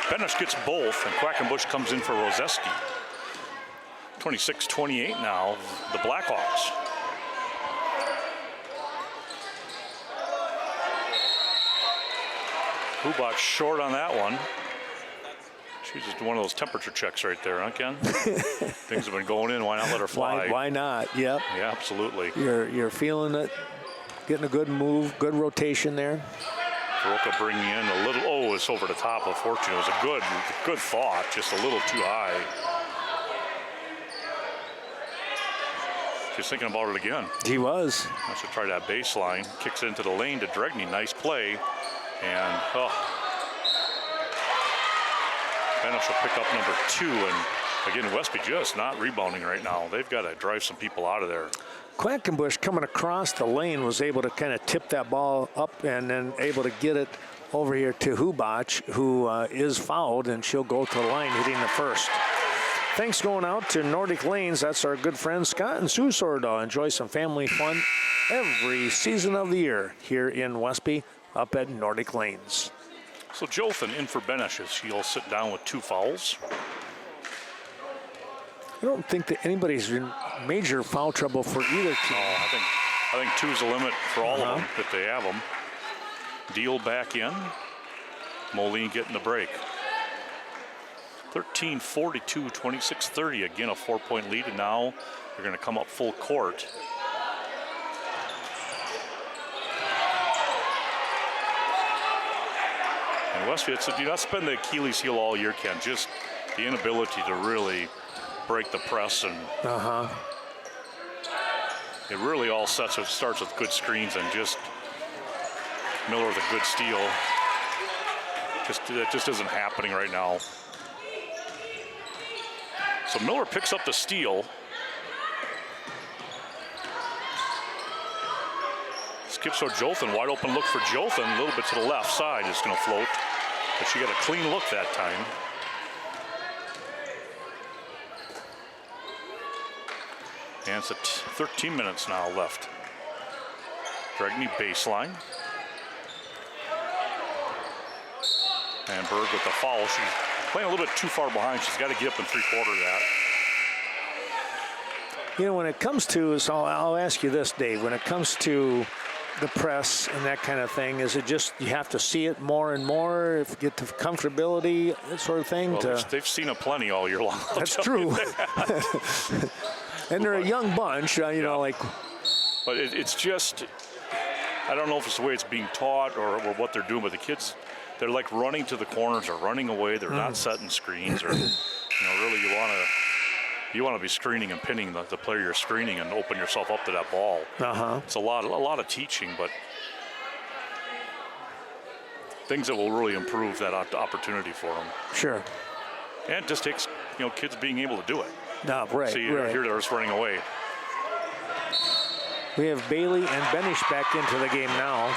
Benish gets both, and Quackenbush comes in for Rozeski. 26-28 now, the Blackhawks. Hubach short on that one. She's just one of those temperature checks right there, huh, Ken? Things have been going in. Why not let her fly? Why not? Yep. Yeah, absolutely. You're feeling it, getting a good move, good rotation there. Viroqua bringing in a little. Oh, it's over the top of Fortune. It was a good thought, just a little too high. She's thinking about it again. He was. I should try that baseline. Kicks it into the lane to Dregney. Nice play. And Benish will pick up number 2. And again, Westby just not rebounding right now. They've got to drive some people out of there. Quackenbush coming across the lane was able to kind of tip that ball up and then able to get it over here to Hubach, who is fouled, and she'll go to the line hitting the first. Thanks going out to Nordic Lanes. That's our good friends Scott and Sue Sordahl. Enjoy some family fun every season of the year here in Westby up at Nordic Lanes. So Jothan in for Benesh as she'll sit down with 2 fouls. I don't think that anybody's in major foul trouble for either team. Oh, I think 2 is the limit for all of them if they have them. Deal back in. Moline getting the break. 13-42, 26-30. Again, a 4-point lead, and now they're going to come up full court. And Westby, that's been the Achilles heel all year, Ken. Just the inability to really break the press, and it really all starts with good screens, and just Miller with a good steal. That just isn't happening right now. So Miller picks up the steal. Skips to Jothan, wide open look for Jothan, a little bit to the left side, is going to float. But she got a clean look that time. And it's 13 minutes now left. Dregney baseline. And Berg with the foul. She's playing a little bit too far behind. She's got to get up in 3/4 of that. You know, when it comes to, so I'll ask you this, Dave, when it comes to the press and that kind of thing, is it just you have to see it more and more, if you get to comfortability, that sort of thing? Well, they've seen it plenty all year long. That's true. And they're a young bunch, you know, like. But it's just, I don't know if it's the way it's being taught or what they're doing, but the kids, they're like running to the corners or running away. They're not setting screens, or, really you want to be screening and pinning the player you're screening and open yourself up to that ball. It's a lot of teaching, but things that will really improve that opportunity for them. Sure. And it just takes, kids being able to do it. No, right. See, right. Here they're just running away. We have Bailey and Benish back into the game now.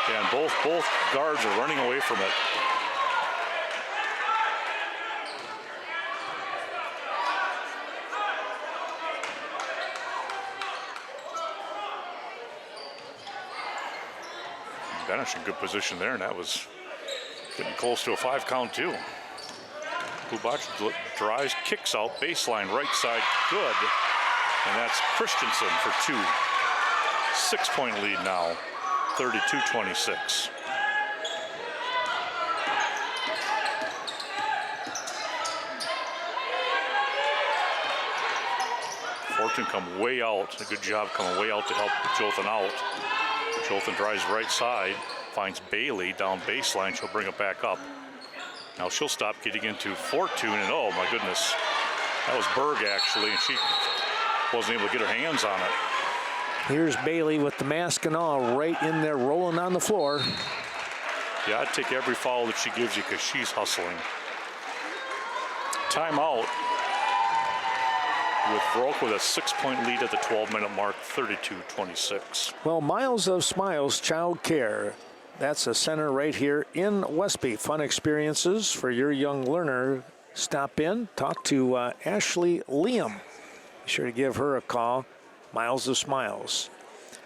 Yeah, and both guards are running away from it. Benish in good position there, and that was getting close to a 5 count too. Kubach drives, kicks out, baseline, right side, good. And that's Christensen for 2. 6-point lead now, 32-26. Fortune come way out. A good job coming way out to help Jothan out. Jothan drives right side, finds Bailey down baseline. She'll bring it back up. Now she'll stop getting into Fortune, and oh my goodness, that was Berg actually, and she wasn't able to get her hands on it. Here's Bailey with the mask and all right in there, rolling on the floor. Yeah, I'd take every foul that she gives you because she's hustling. Timeout with Viroqua with a 6-point lead at the 12-minute mark, 32-26. Well, Miles of Smiles Child Care. That's a center right here in Westby. Fun experiences for your young learner. Stop in, talk to Ashley Liam. Be sure to give her a call. Miles of Smiles.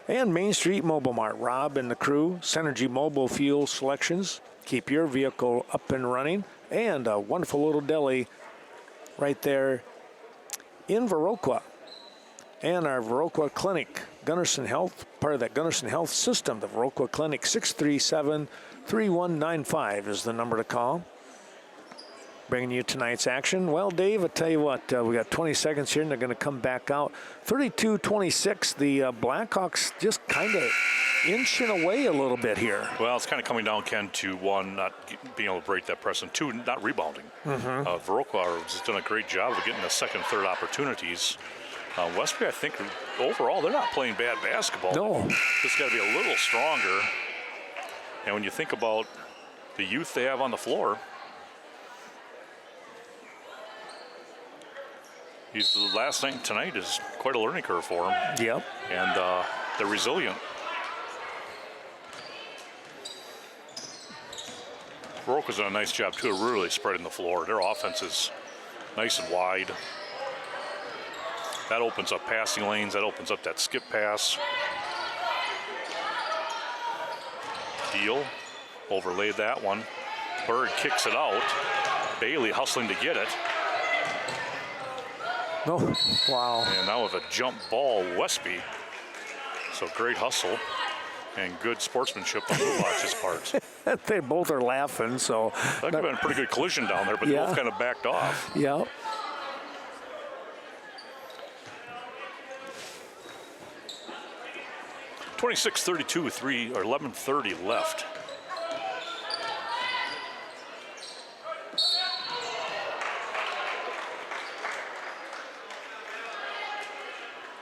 And Main Street Mobile Mart. Rob and the crew. Synergy Mobile Fuel Selections. Keep your vehicle up and running. And a wonderful little deli right there in Viroqua. And our Viroqua Clinic, Gunnarsson Health, part of that Gunnarsson Health system. The Viroqua Clinic, 637-3195 is the number to call. Bringing you tonight's action. Well, Dave, I'll tell you what, we got 20 seconds here, and they're going to come back out. 32-26, the Blackhawks just kind of inching away a little bit here. Well, it's kind of coming down, Ken, to 1, not being able to break that press, and 2, not rebounding. Viroqua has done a great job of getting the second, third opportunities. Westby, I think, overall, they're not playing bad basketball. No. Just got to be a little stronger. And when you think about the youth they have on the floor, the last night tonight is quite a learning curve for them. Yep. And they're resilient. Viroqua's done a nice job, too, of really spreading the floor. Their offense is nice and wide. That opens up passing lanes. That opens up that skip pass. Deal overlaid that one. Bird kicks it out. Bailey hustling to get it. Oh, wow. And now with a jump ball, Westby. So great hustle and good sportsmanship on Kubach's part. They both are laughing, so. That could have been a pretty good collision down there, but they both kind of backed off. Yeah. .26:32, 11:30 left.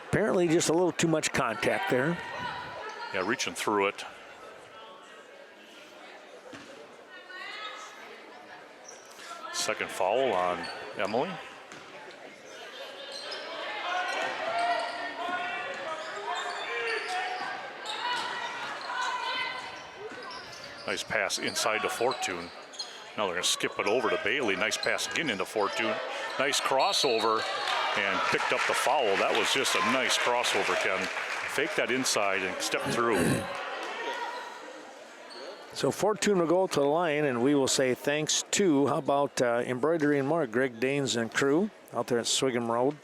Apparently just a little too much contact there. Yeah, reaching through it. Second foul on Emily. Nice pass inside to Fortune. Now they're going to skip it over to Bailey. Nice pass again into Fortune. Nice crossover and picked up the foul. That was just a nice crossover, Ken. Fake that inside and step through. So Fortune will go to the line, and we will say thanks to, how about Embroidery and More, Greg Danes and crew out there at Swigum Road.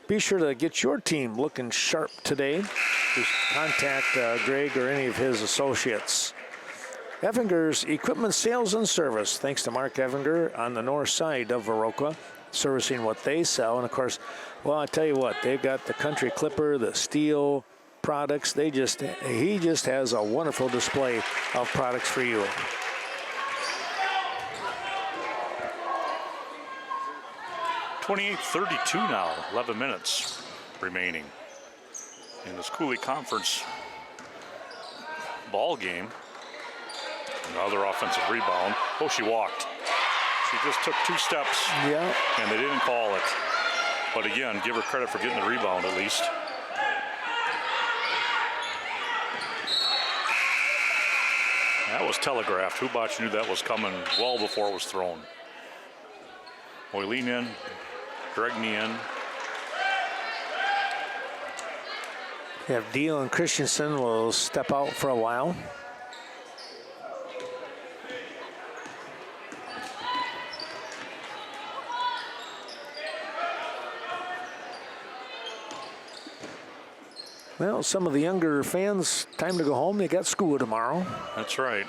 Be sure to get your team looking sharp today. Just contact Greg or any of his associates. Evinger's Equipment Sales and Service, thanks to Mark Evinger on the north side of Viroqua, servicing what they sell. And of course, well, I tell you what, they've got the Country Clipper, the steel products. He just has a wonderful display of products for you. .28:32 now, 11 minutes remaining in this Coulee Conference ball game. Another offensive rebound. Oh, she walked. She just took 2 steps. Yeah. And they didn't call it. But again, give her credit for getting the rebound at least. That was telegraphed. Hubach knew that was coming well before it was thrown. Moyleen in, Dregney in. We have Deal and Christensen will step out for a while. Well, some of the younger fans, time to go home. They got school tomorrow. That's right.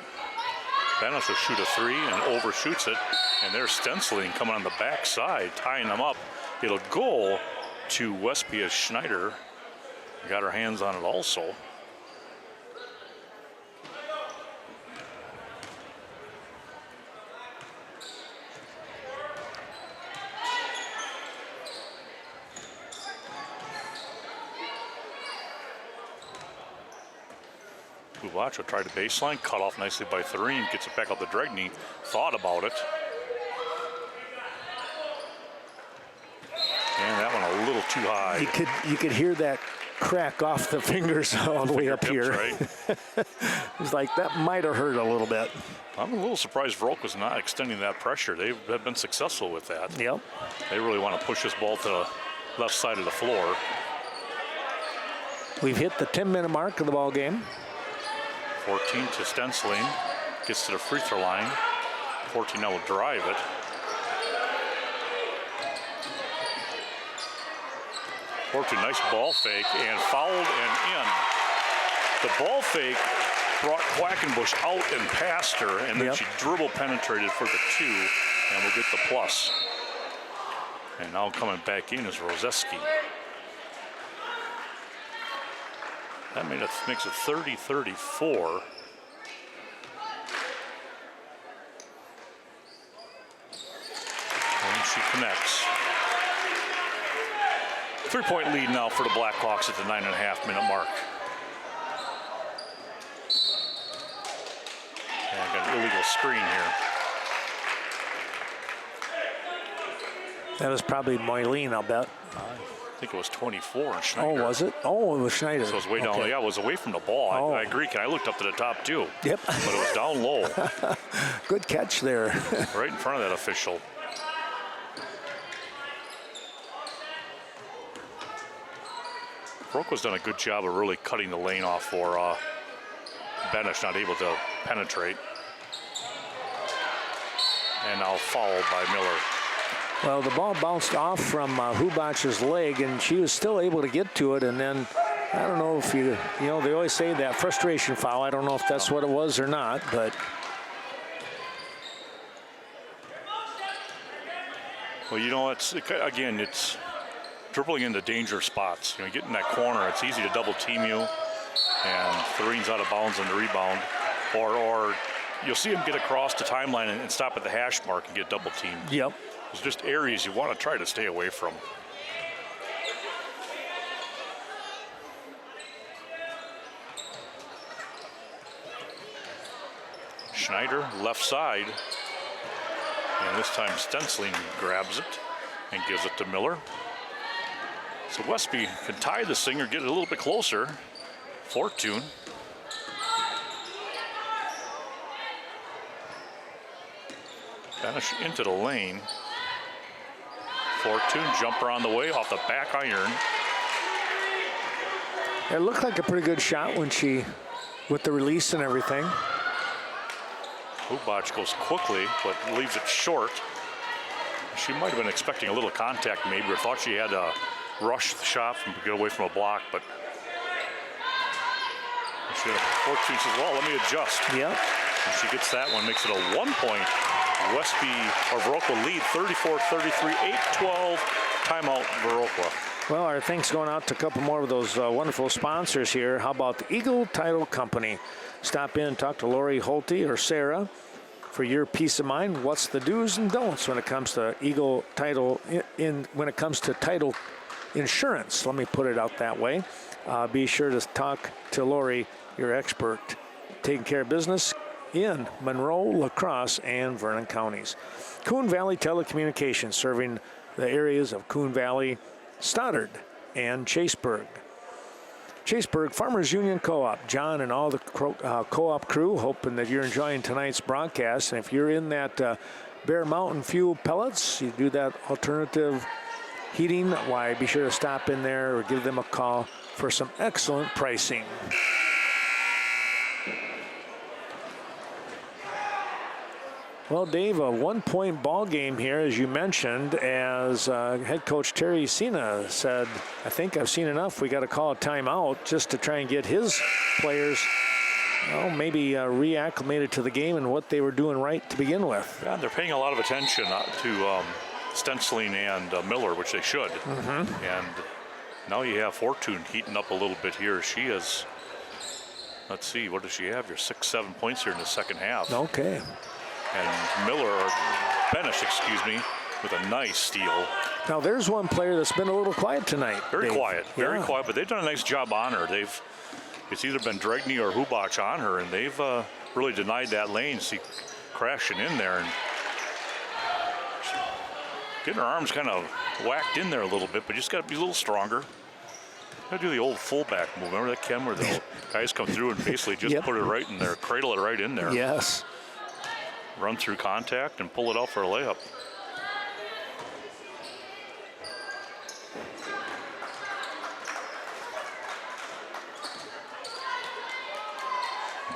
Banish will shoot a 3 and overshoots it. And there's stenciling coming on the backside, tying them up. It'll go to Westby as Schneider got her hands on it also. Buvacho tried the baseline, cut off nicely by Thureen, gets it back out to Dregney, thought about it. And that one a little too high. You could hear that crack off the fingers all the way up here. Right. It was like that might have hurt a little bit. I'm a little surprised Viroqua was not extending that pressure. They've been successful with that. Yep. They really want to push this ball to the left side of the floor. We've hit the 10-minute mark of the ball game. 14 to stenciling, gets to the free throw line. 14 now will drive it. Fortune, nice ball fake and fouled and in. The ball fake brought Quackenbush out and past her, and then she dribble penetrated for the 2, and we'll get the plus. And now coming back in is Rozeski. That makes it 30-34. And she connects. 3-point lead now for the Blackhawks at the 9.5-minute mark. And got an illegal screen here. That was probably Moyleen, I'll bet. I think it was 24 and Schneider. Oh, was it? Oh, it was Schneider. So it was way down. Yeah, it was away from the ball. Oh. I agree. I looked up to the top too. Yep. But it was down low. Good catch there. Right in front of that official. Viroqua's done a good job of really cutting the lane off for Benish, not able to penetrate. And now fouled by Miller. Well, the ball bounced off from Hubach's leg, and she was still able to get to it. And then, I don't know if you know, they always say that frustration foul. I don't know if that's what it was or not, but. Well, you know, it's dribbling into danger spots. You know, you get in that corner, it's easy to double team you, and Thureen's out of bounds on the rebound. Or you'll see him get across the timeline and stop at the hash mark and get double teamed. Yep. It's just areas you want to try to stay away from. Schneider, left side. And this time Stensling grabs it and gives it to Miller. So Westby can tie this thing or get it a little bit closer. Fortune. Finish into the lane. Fortune, jumper on the way off the back iron. It looked like a pretty good shot when with the release and everything. Hubach goes quickly, but leaves it short. She might have been expecting a little contact maybe, or thought she had to rush the shot to get away from a block, but Fortune says, well, let me adjust. Yep. And she gets that one, makes it a 1 point. Westby, or Viroqua lead 34-33, 8-12, timeout Viroqua. Well, our thanks going out to a couple more of those wonderful sponsors here. How about the Eagle Title Company? Stop in and talk to Lori Holte or Sarah for your peace of mind. What's the do's and don'ts when it comes to Eagle Title when it comes to title insurance? Let me put it out that way. Be sure to talk to Lori, your expert, taking care of business in Monroe, La Crosse, and Vernon counties. Coon Valley Telecommunications, serving the areas of Coon Valley, Stoddard, and Chaseburg. Chaseburg Farmers Union Co-op. John and all the co-op crew, hoping that you're enjoying tonight's broadcast. And if you're in that Bear Mountain Fuel pellets, you do that alternative heating, why, be sure to stop in there or give them a call for some excellent pricing. Well, Dave, a 1 point ball game here, as you mentioned, as head coach Terry Sina said, I think I've seen enough. We got to call a timeout just to try and get his players, maybe reacclimated to the game and what they were doing right to begin with. Yeah, they're paying a lot of attention to Stensling and Miller, which they should. Mm-hmm. And now you have Fortune heating up a little bit here. She is, let's see, what does she have here? 6-7 points here in the second half. Okay. And Benish, with a nice steal. Now there's one player that's been a little quiet tonight. Very Dave. quiet, very quiet, but they've done a nice job on her. It's either been Dregney or Hubach on her, and they've really denied that lane. See, crashing in there and getting her arms kind of whacked in there a little bit, but you just got to be a little stronger. Got to do the old fullback move. Remember that, Ken, where the guys come through and basically just put it right in there, cradle it right in there. Yes. Run through contact and pull it out for a layup.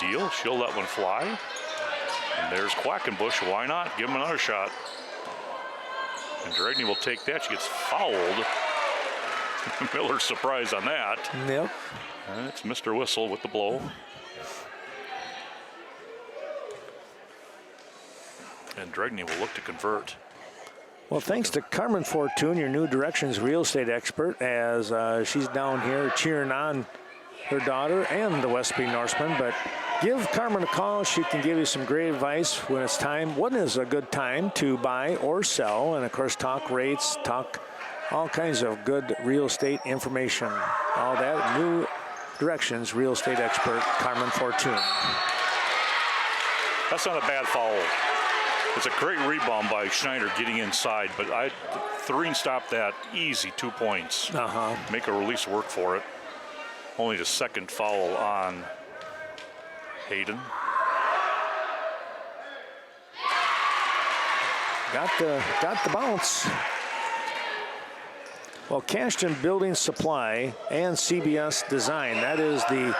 Deal, she'll let one fly. And there's Quackenbush, why not? Give him another shot. And Dregney will take that, she gets fouled. Miller's surprised on that. Yep. And it's Mr. Whistle with the blow. And Dregney will look to convert. Well, thanks to Carmen Fortune, your new Directions real estate expert, as she's down here cheering on her daughter and the Westby Norseman. But give Carmen a call. She can give you some great advice when it's time. When is a good time to buy or sell? And, of course, talk rates, talk all kinds of good real estate information. All that. New Directions real estate expert, Carmen Fortune. That's not a bad foul. It's a great rebound by Schneider getting inside, but Thureen stopped that easy, 2 points. Make a release work for it. Only the second foul on Hayden. Got the bounce. Well, Cashton Building Supply and CBS Design, that is the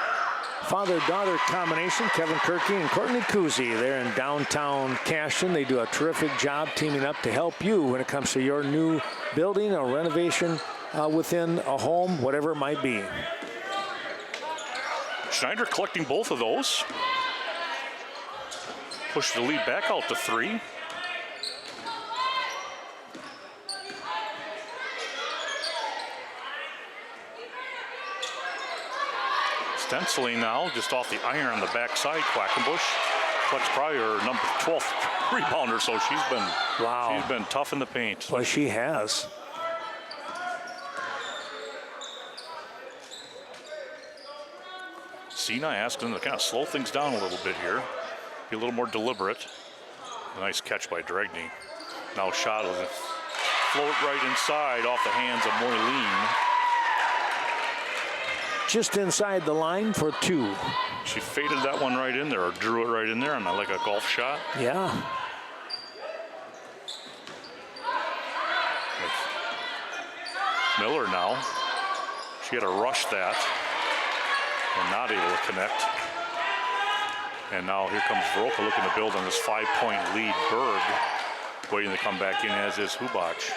father-daughter combination, Kevin Kirky and Courtney Cousy. They're in downtown Cashton. They do a terrific job teaming up to help you when it comes to your new building or renovation within a home, whatever it might be. Schneider collecting both of those. Push the lead back out to 3. Stenciling now, just off the iron on the backside. Quackenbush collects probably her number 12th rebounder, so she's been tough in the paint. Well, she has. Cena asking them to kind of slow things down a little bit here, be a little more deliberate. Nice catch by Dregny. Now shot will float right inside off the hands of Moyleen. Just inside the line for 2. She faded that one right in there, or drew it right in there, and like a golf shot. Yeah. Miller now. She had to rush that and not able to connect. And now here comes Viroqua looking to build on this 5-point lead. Berg waiting to come back in, as is Hubach.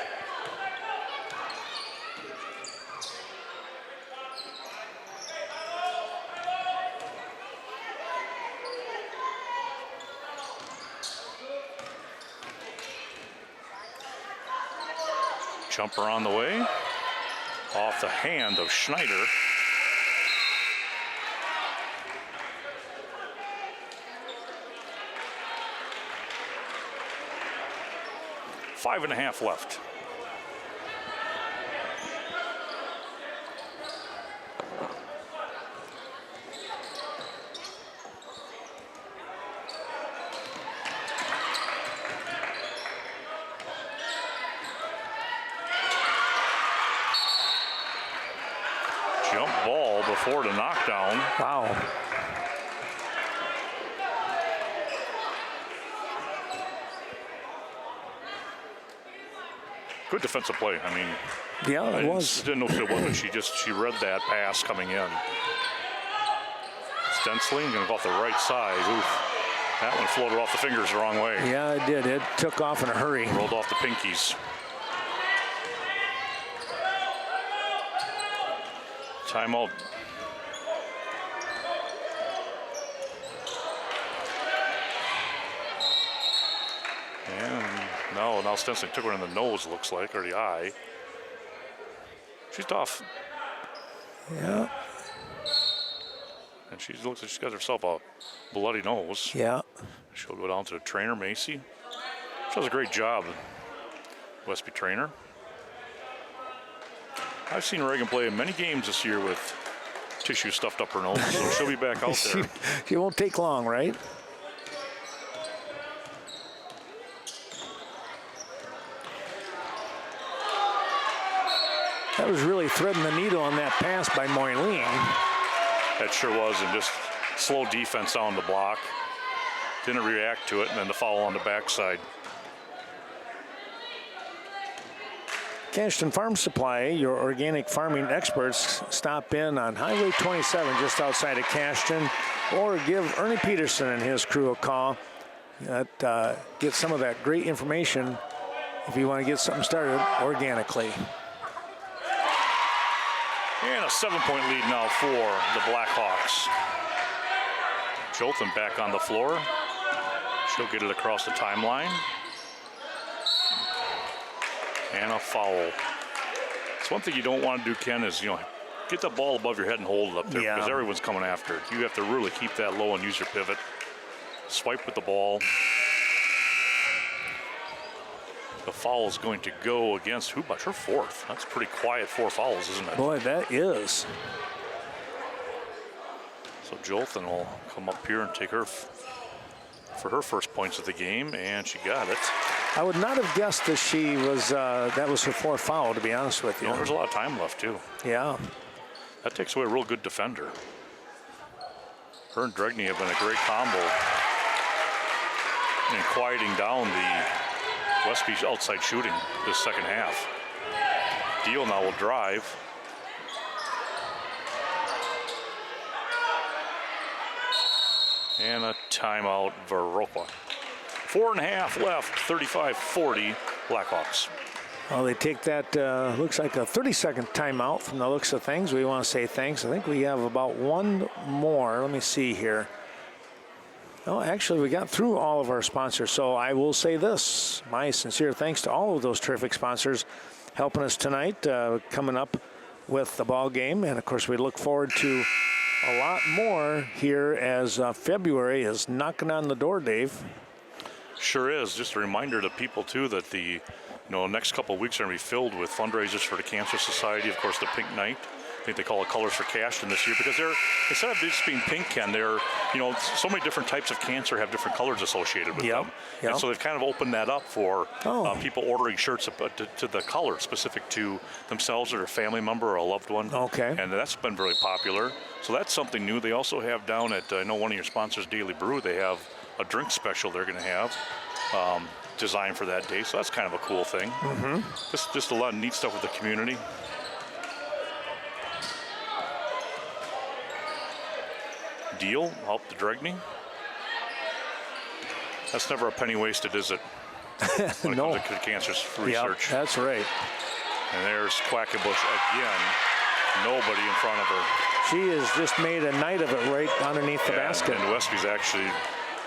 Jumper on the way, off the hand of Schneider. Five and a half left. Jump ball before the knockdown. Wow. Good defensive play. I mean, yeah, it was. Didn't know if it wasn't. She read that pass coming in. Stenciling gonna go off the right side. Oof. That one floated off the fingers the wrong way. Yeah, it did. It took off in a hurry. Rolled off the pinkies. Timeout. And now Stenciling took her in the nose, looks like, or the eye. She's tough. Yeah. And she looks like she's got herself a bloody nose. Yeah. She'll go down to the trainer, Macy. She does a great job, Westby trainer. I've seen Reagan play in many games this year with tissue stuffed up her nose, so she'll be back out there. She won't take long, right? That was really threading the needle on that pass by Moyleen. That sure was, and just slow defense on the block. Didn't react to it, and then the foul on the backside. Cashton Farm Supply, your organic farming experts, stop in on Highway 27 just outside of Cashton, or give Ernie Peterson and his crew a call. Get some of that great information if you want to get something started organically. And a 7-point lead now for the Blackhawks. Jolton back on the floor. She'll get it across the timeline. And a foul. It's one thing you don't want to do, Ken, is, get the ball above your head and hold it up there, because everyone's coming after it. You have to really keep that low and use your pivot. Swipe with the ball. The foul is going to go against Hubach, her 4th. That's pretty quiet 4 fouls, isn't it? Boy, that is. So Jolton will come up here and take her for her first points of the game, and she got it. I would not have guessed that she was, that was her 4th foul, to be honest with you. There's a lot of time left, too. Yeah. That takes away a real good defender. Her and Dregny have been a great combo in quieting down the Westby's outside shooting this second half. Deal now will drive. And a timeout, Viroqua. 4.5 left, 35-40, Blackhawks. Well, they take that, looks like a 30-second timeout from the looks of things. We want to say thanks. I think we have about one more. Let me see here. Oh, actually, we got through all of our sponsors. So I will say this. My sincere thanks to all of those terrific sponsors helping us tonight, coming up with the ball game. And, of course, we look forward to a lot more here as February is knocking on the door, Dave. Sure is. Just a reminder to people, too, that the next couple of weeks are going to be filled with fundraisers for the Cancer Society. Of course, the Pink Night. I think they call it Colors for Cash in this year because they're, instead of just being pink, Ken, they're, so many different types of cancer have different colors associated with them. Yep. And so they've kind of opened that up for people ordering shirts to the color specific to themselves or their family member or a loved one. Okay. And that's been really popular. So that's something new. They also have down at, I know one of your sponsors, Daily Brew, they have a drink special they're going to have designed for that day. So that's kind of a cool thing. Mm-hmm. Just a lot of neat stuff with the community. Deal, help the Dregney. That's never a penny wasted, is it? When it No. comes to cancer research. Yep, that's right. And there's Quackenbush again. Nobody in front of her. She has just made a night of it right underneath the basket. And Westby's actually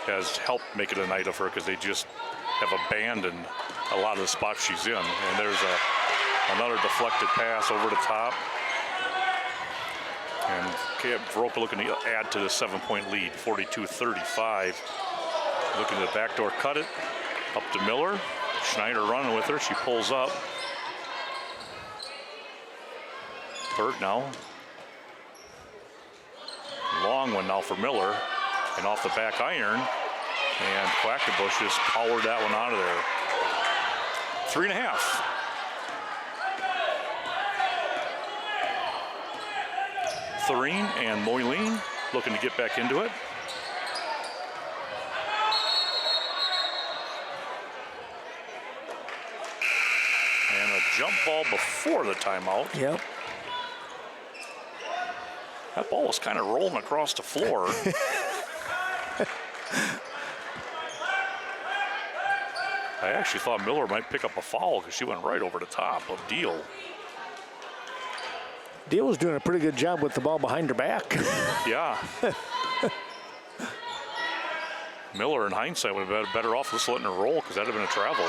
has helped make it a night of her because they just have abandoned a lot of the spots she's in. And there's another deflected pass over the top. And Viroqua looking to add to the 7-point lead, 42-35. Looking to the backdoor cut it. Up to Miller. Schneider running with her. She pulls up. Third now. Long one now for Miller. And off the back iron. And Quackenbush just powered that one out of there. 3.5. Thurine and Moyleen looking to get back into it. And a jump ball before the timeout. Yep. That ball was kind of rolling across the floor. I actually thought Miller might pick up a foul because she went right over the top of Deal. Deal was doing a pretty good job with the ball behind her back. Yeah. Miller, in hindsight, would have been better off just letting her roll because that would have been a travel.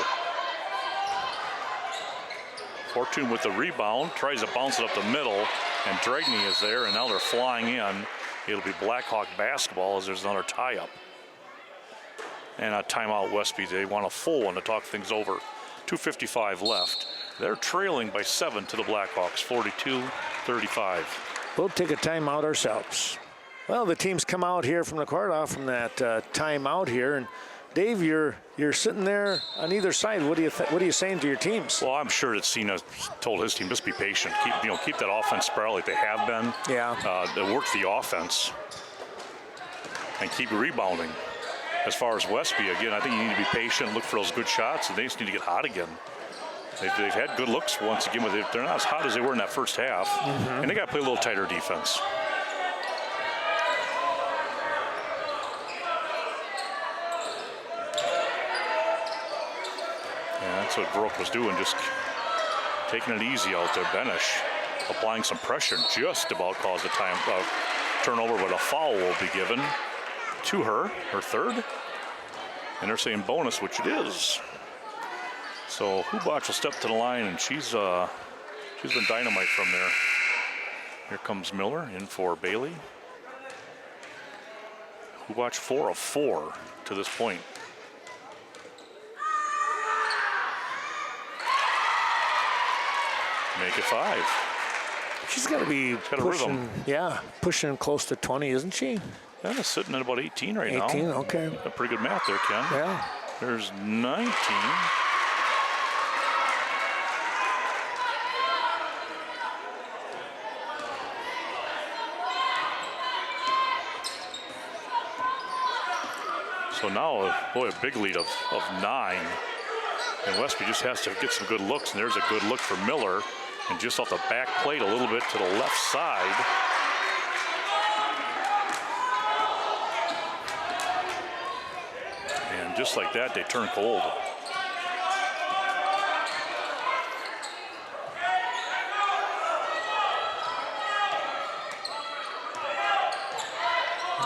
Fortune with the rebound, tries to bounce it up the middle, and Dregney is there, and now they're flying in. It'll be Blackhawk basketball as there's another tie-up. And a timeout, Westby. They want a full one to talk things over. 2:55 left. They're trailing by 7 to the Blackhawks, 42-35. We'll take a timeout ourselves. Well, the teams come out here from the court off from that timeout here, and Dave, you're sitting there on either side. What are you saying to your teams? Well, I'm sure that Cena told his team just be patient, keep that offense spread like they have been. Yeah. They work the offense and keep rebounding. As far as Westby, again, I think you need to be patient, look for those good shots, and they just need to get hot again. They've had good looks once again, but they're not as hot as they were in that first half. Mm-hmm. And they got to play a little tighter defense. Yeah, that's what Viroqua was doing, just taking it easy out there. Benish applying some pressure, just about caused a turnover, but a foul will be given to her third. And they're saying bonus, which it is. So Hubach will step to the line, and she's been dynamite from there. Here comes Miller in for Bailey. Hubach 4 of 4 to this point. Make it 5. She's got to be pushing, pushing close to 20, isn't she? Yeah, sitting at about 18 right now. 18, okay. A pretty good math there, Ken. Yeah. There's 19. So now, boy, a big lead of 9. And Westby just has to get some good looks, and there's a good look for Miller. And just off the back plate a little bit to the left side. just like that, they turn cold.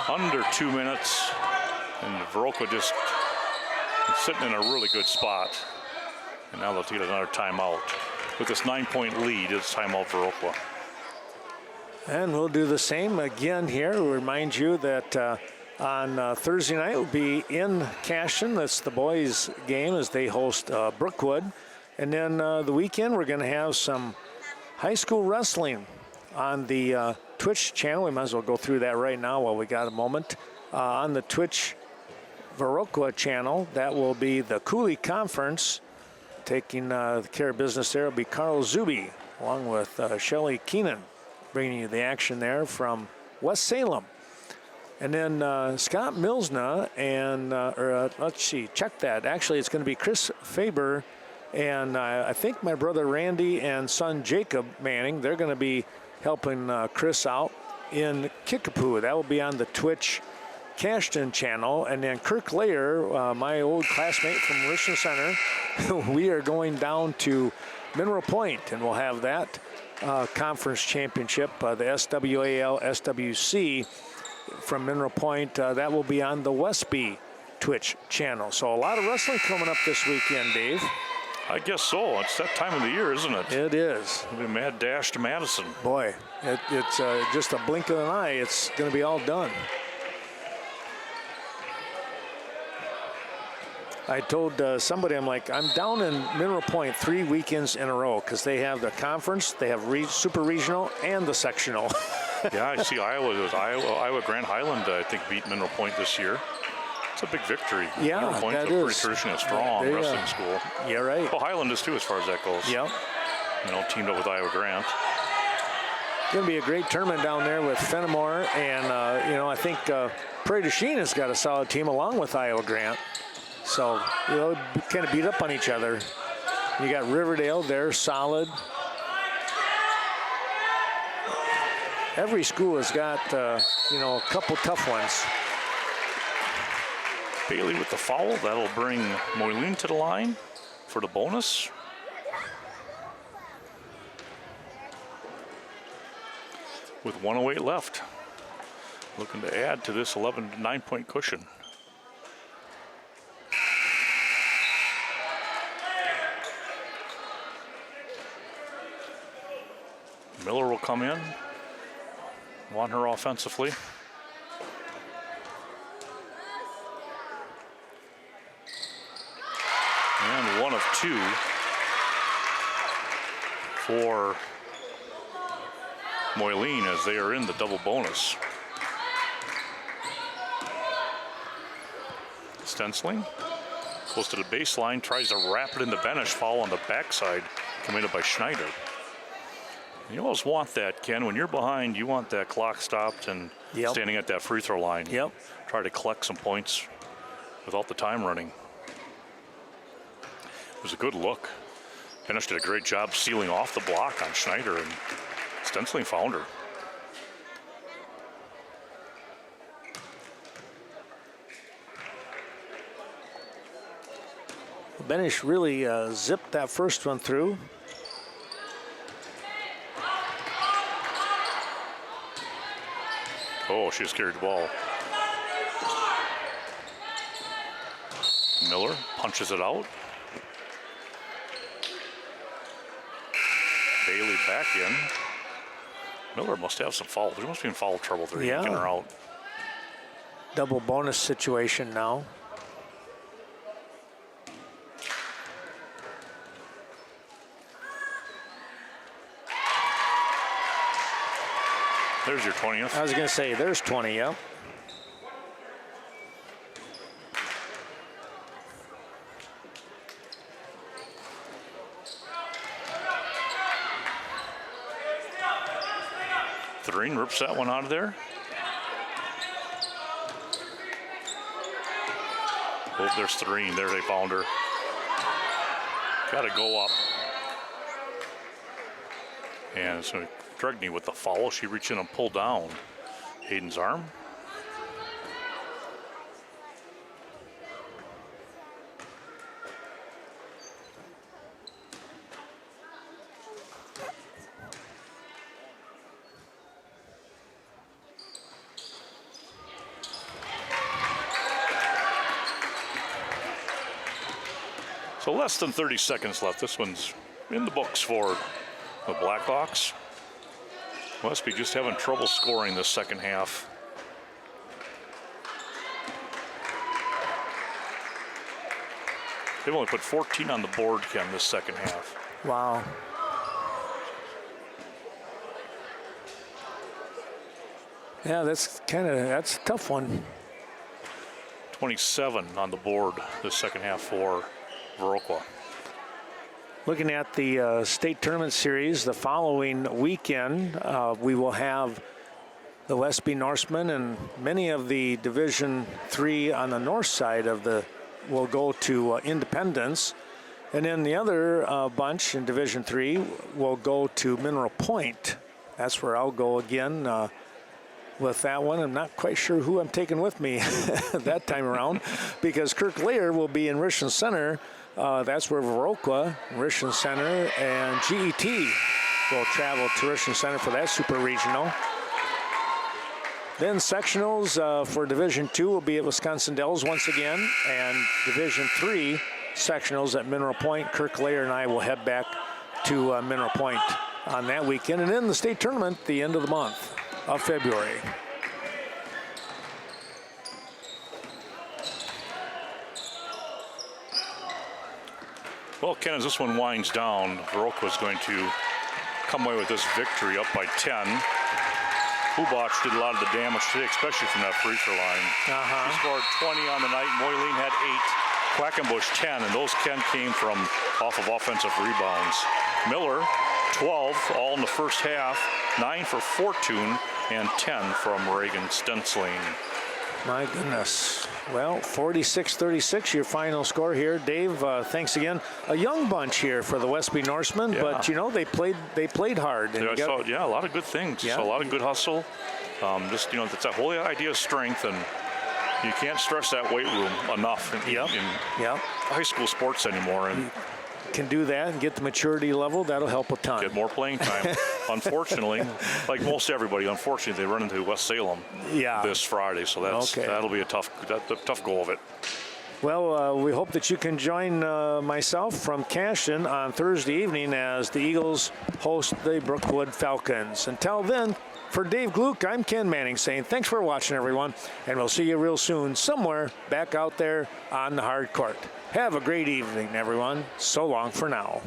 Under 2 minutes, and Viroqua just sitting in a really good spot. And now they'll take another timeout. With this 9-point lead, it's timeout Viroqua. And we'll do the same again here. We'll remind you that on Thursday night we'll be in Cashton. That's the boys' game as they host Brookwood. And then the weekend we're going to have some high school wrestling on the Twitch channel. We might as well go through that right now while we got a moment. On the Twitch Viroqua channel, that will be the Coulee Conference. Taking the care of business there will be Carl Zuby, along with Shelley Keenan, bringing you the action there from West Salem. And then Scott Milsna and, let's see, check that. Actually, it's going to be Chris Faber and I think my brother Randy and son Jacob Manning. They're going to be helping Chris out in Kickapoo. That will be on the Twitch Cashton channel. And then Kirk Layer, my old classmate from Richland Center, we are going down to Mineral Point, and we'll have that conference championship, the SWAL SWC from Mineral Point. That will be on the Westby Twitch channel. So a lot of wrestling coming up this weekend, Dave. I guess so. It's that time of the year, isn't it? It is. It'll be mad dash to Madison. Boy, it's just a blink of an eye. It's going to be all done. I told somebody, I'm like, I'm down in Mineral Point 3 weekends in a row because they have the conference, they have super regional, and the sectional. Yeah, I see Iowa Grand Highland, I think, beat Mineral Point this year. It's a big victory. Yeah, Mineral Point's that a is. pretty traditionally strong wrestling school. Yeah, right. Well, Highland is too, as far as that goes. Yep. Teamed up with Iowa Grant. Going to be a great tournament down there with Fenimore, and I think Prairie du Chien has got a solid team along with Iowa Grant. So, kind of beat up on each other. You got Riverdale, they're solid. Every school has got, a couple tough ones. Bailey with the foul. That'll bring Moyleen to the line for the bonus. With 1:08 left. Looking to add to this 9-point cushion. Miller will come in. Want her offensively. And 1 of 2 for Moyleen as they are in the double bonus. Stenciling goes to the baseline, tries to wrap it in the Benish, foul on the backside, committed by Schneider. You always want that, Ken. When you're behind, you want that clock stopped and standing at that free throw line. Yep. Try to collect some points without the time running. It was a good look. Benish did a great job sealing off the block on Schneider, and Stenciling found her. Benish really zipped that first one through. Oh, she just carried the ball. Miller punches it out. Bailey back in. Miller must have some foul. There must be in foul trouble there. Yeah. Getting her out. Double bonus situation now. There's your 20th. I was going to say, there's 20, yeah. Thurine rips that one out of there. Oh, there's Thurine. There they found her. Got to go up. And it's going to Dregney with the foul. She reached in and pulled down Hayden's arm. So less than 30 seconds left. This one's in the books for the Blackhawks. Westby just having trouble scoring this second half. They've only put 14 on the board, Ken, this second half. Wow. Yeah, that's a tough one. 27 on the board this second half for Viroqua. Looking at the state tournament series, the following weekend, we will have the Westby Norsemen, and many of the Division III on the north side of the will go to Independence. And then the other bunch in Division III will go to Mineral Point. That's where I'll go again with that one. I'm not quite sure who I'm taking with me that time around, because Kirk Lair will be in Richland Center. That's where Viroqua, Richland Center, and GET will travel to Richland Center for that super regional. Then sectionals for Division II will be at Wisconsin Dells once again, and Division III sectionals at Mineral Point. Kirk Lair and I will head back to Mineral Point on that weekend, and then the state tournament the end of the month of February. Well, Ken, as this one winds down, Viroqua is going to come away with this victory up by 10. Hubach did a lot of the damage today, especially from that free throw line. He scored 20 on the night. Moyleen had 8. Quackenbush 10, and those 10 came from off of offensive rebounds. Miller 12, all in the first half. 9 for Fortune and 10 from Reagan Stensling. My goodness. Well, 46-36, your final score here. Dave, thanks again. A young bunch here for the Westby Norsemen, but you know they played hard. And a lot of good things. Yeah. So a lot of good hustle. Just it's that whole idea of strength, and you can't stress that weight room enough in high school sports anymore. And can do that and get the maturity level, that'll help a ton. Get more playing time. Unfortunately, like most everybody, unfortunately, they run into West Salem this Friday, so that'll be a tough go of it. Well, we hope that you can join myself from Caston on Thursday evening as the Eagles host the Brookwood Falcons. Until then, for Dave Gluck, I'm Ken Manning saying thanks for watching, everyone, and we'll see you real soon somewhere back out there on the hard court. Have a great evening, everyone. So long for now.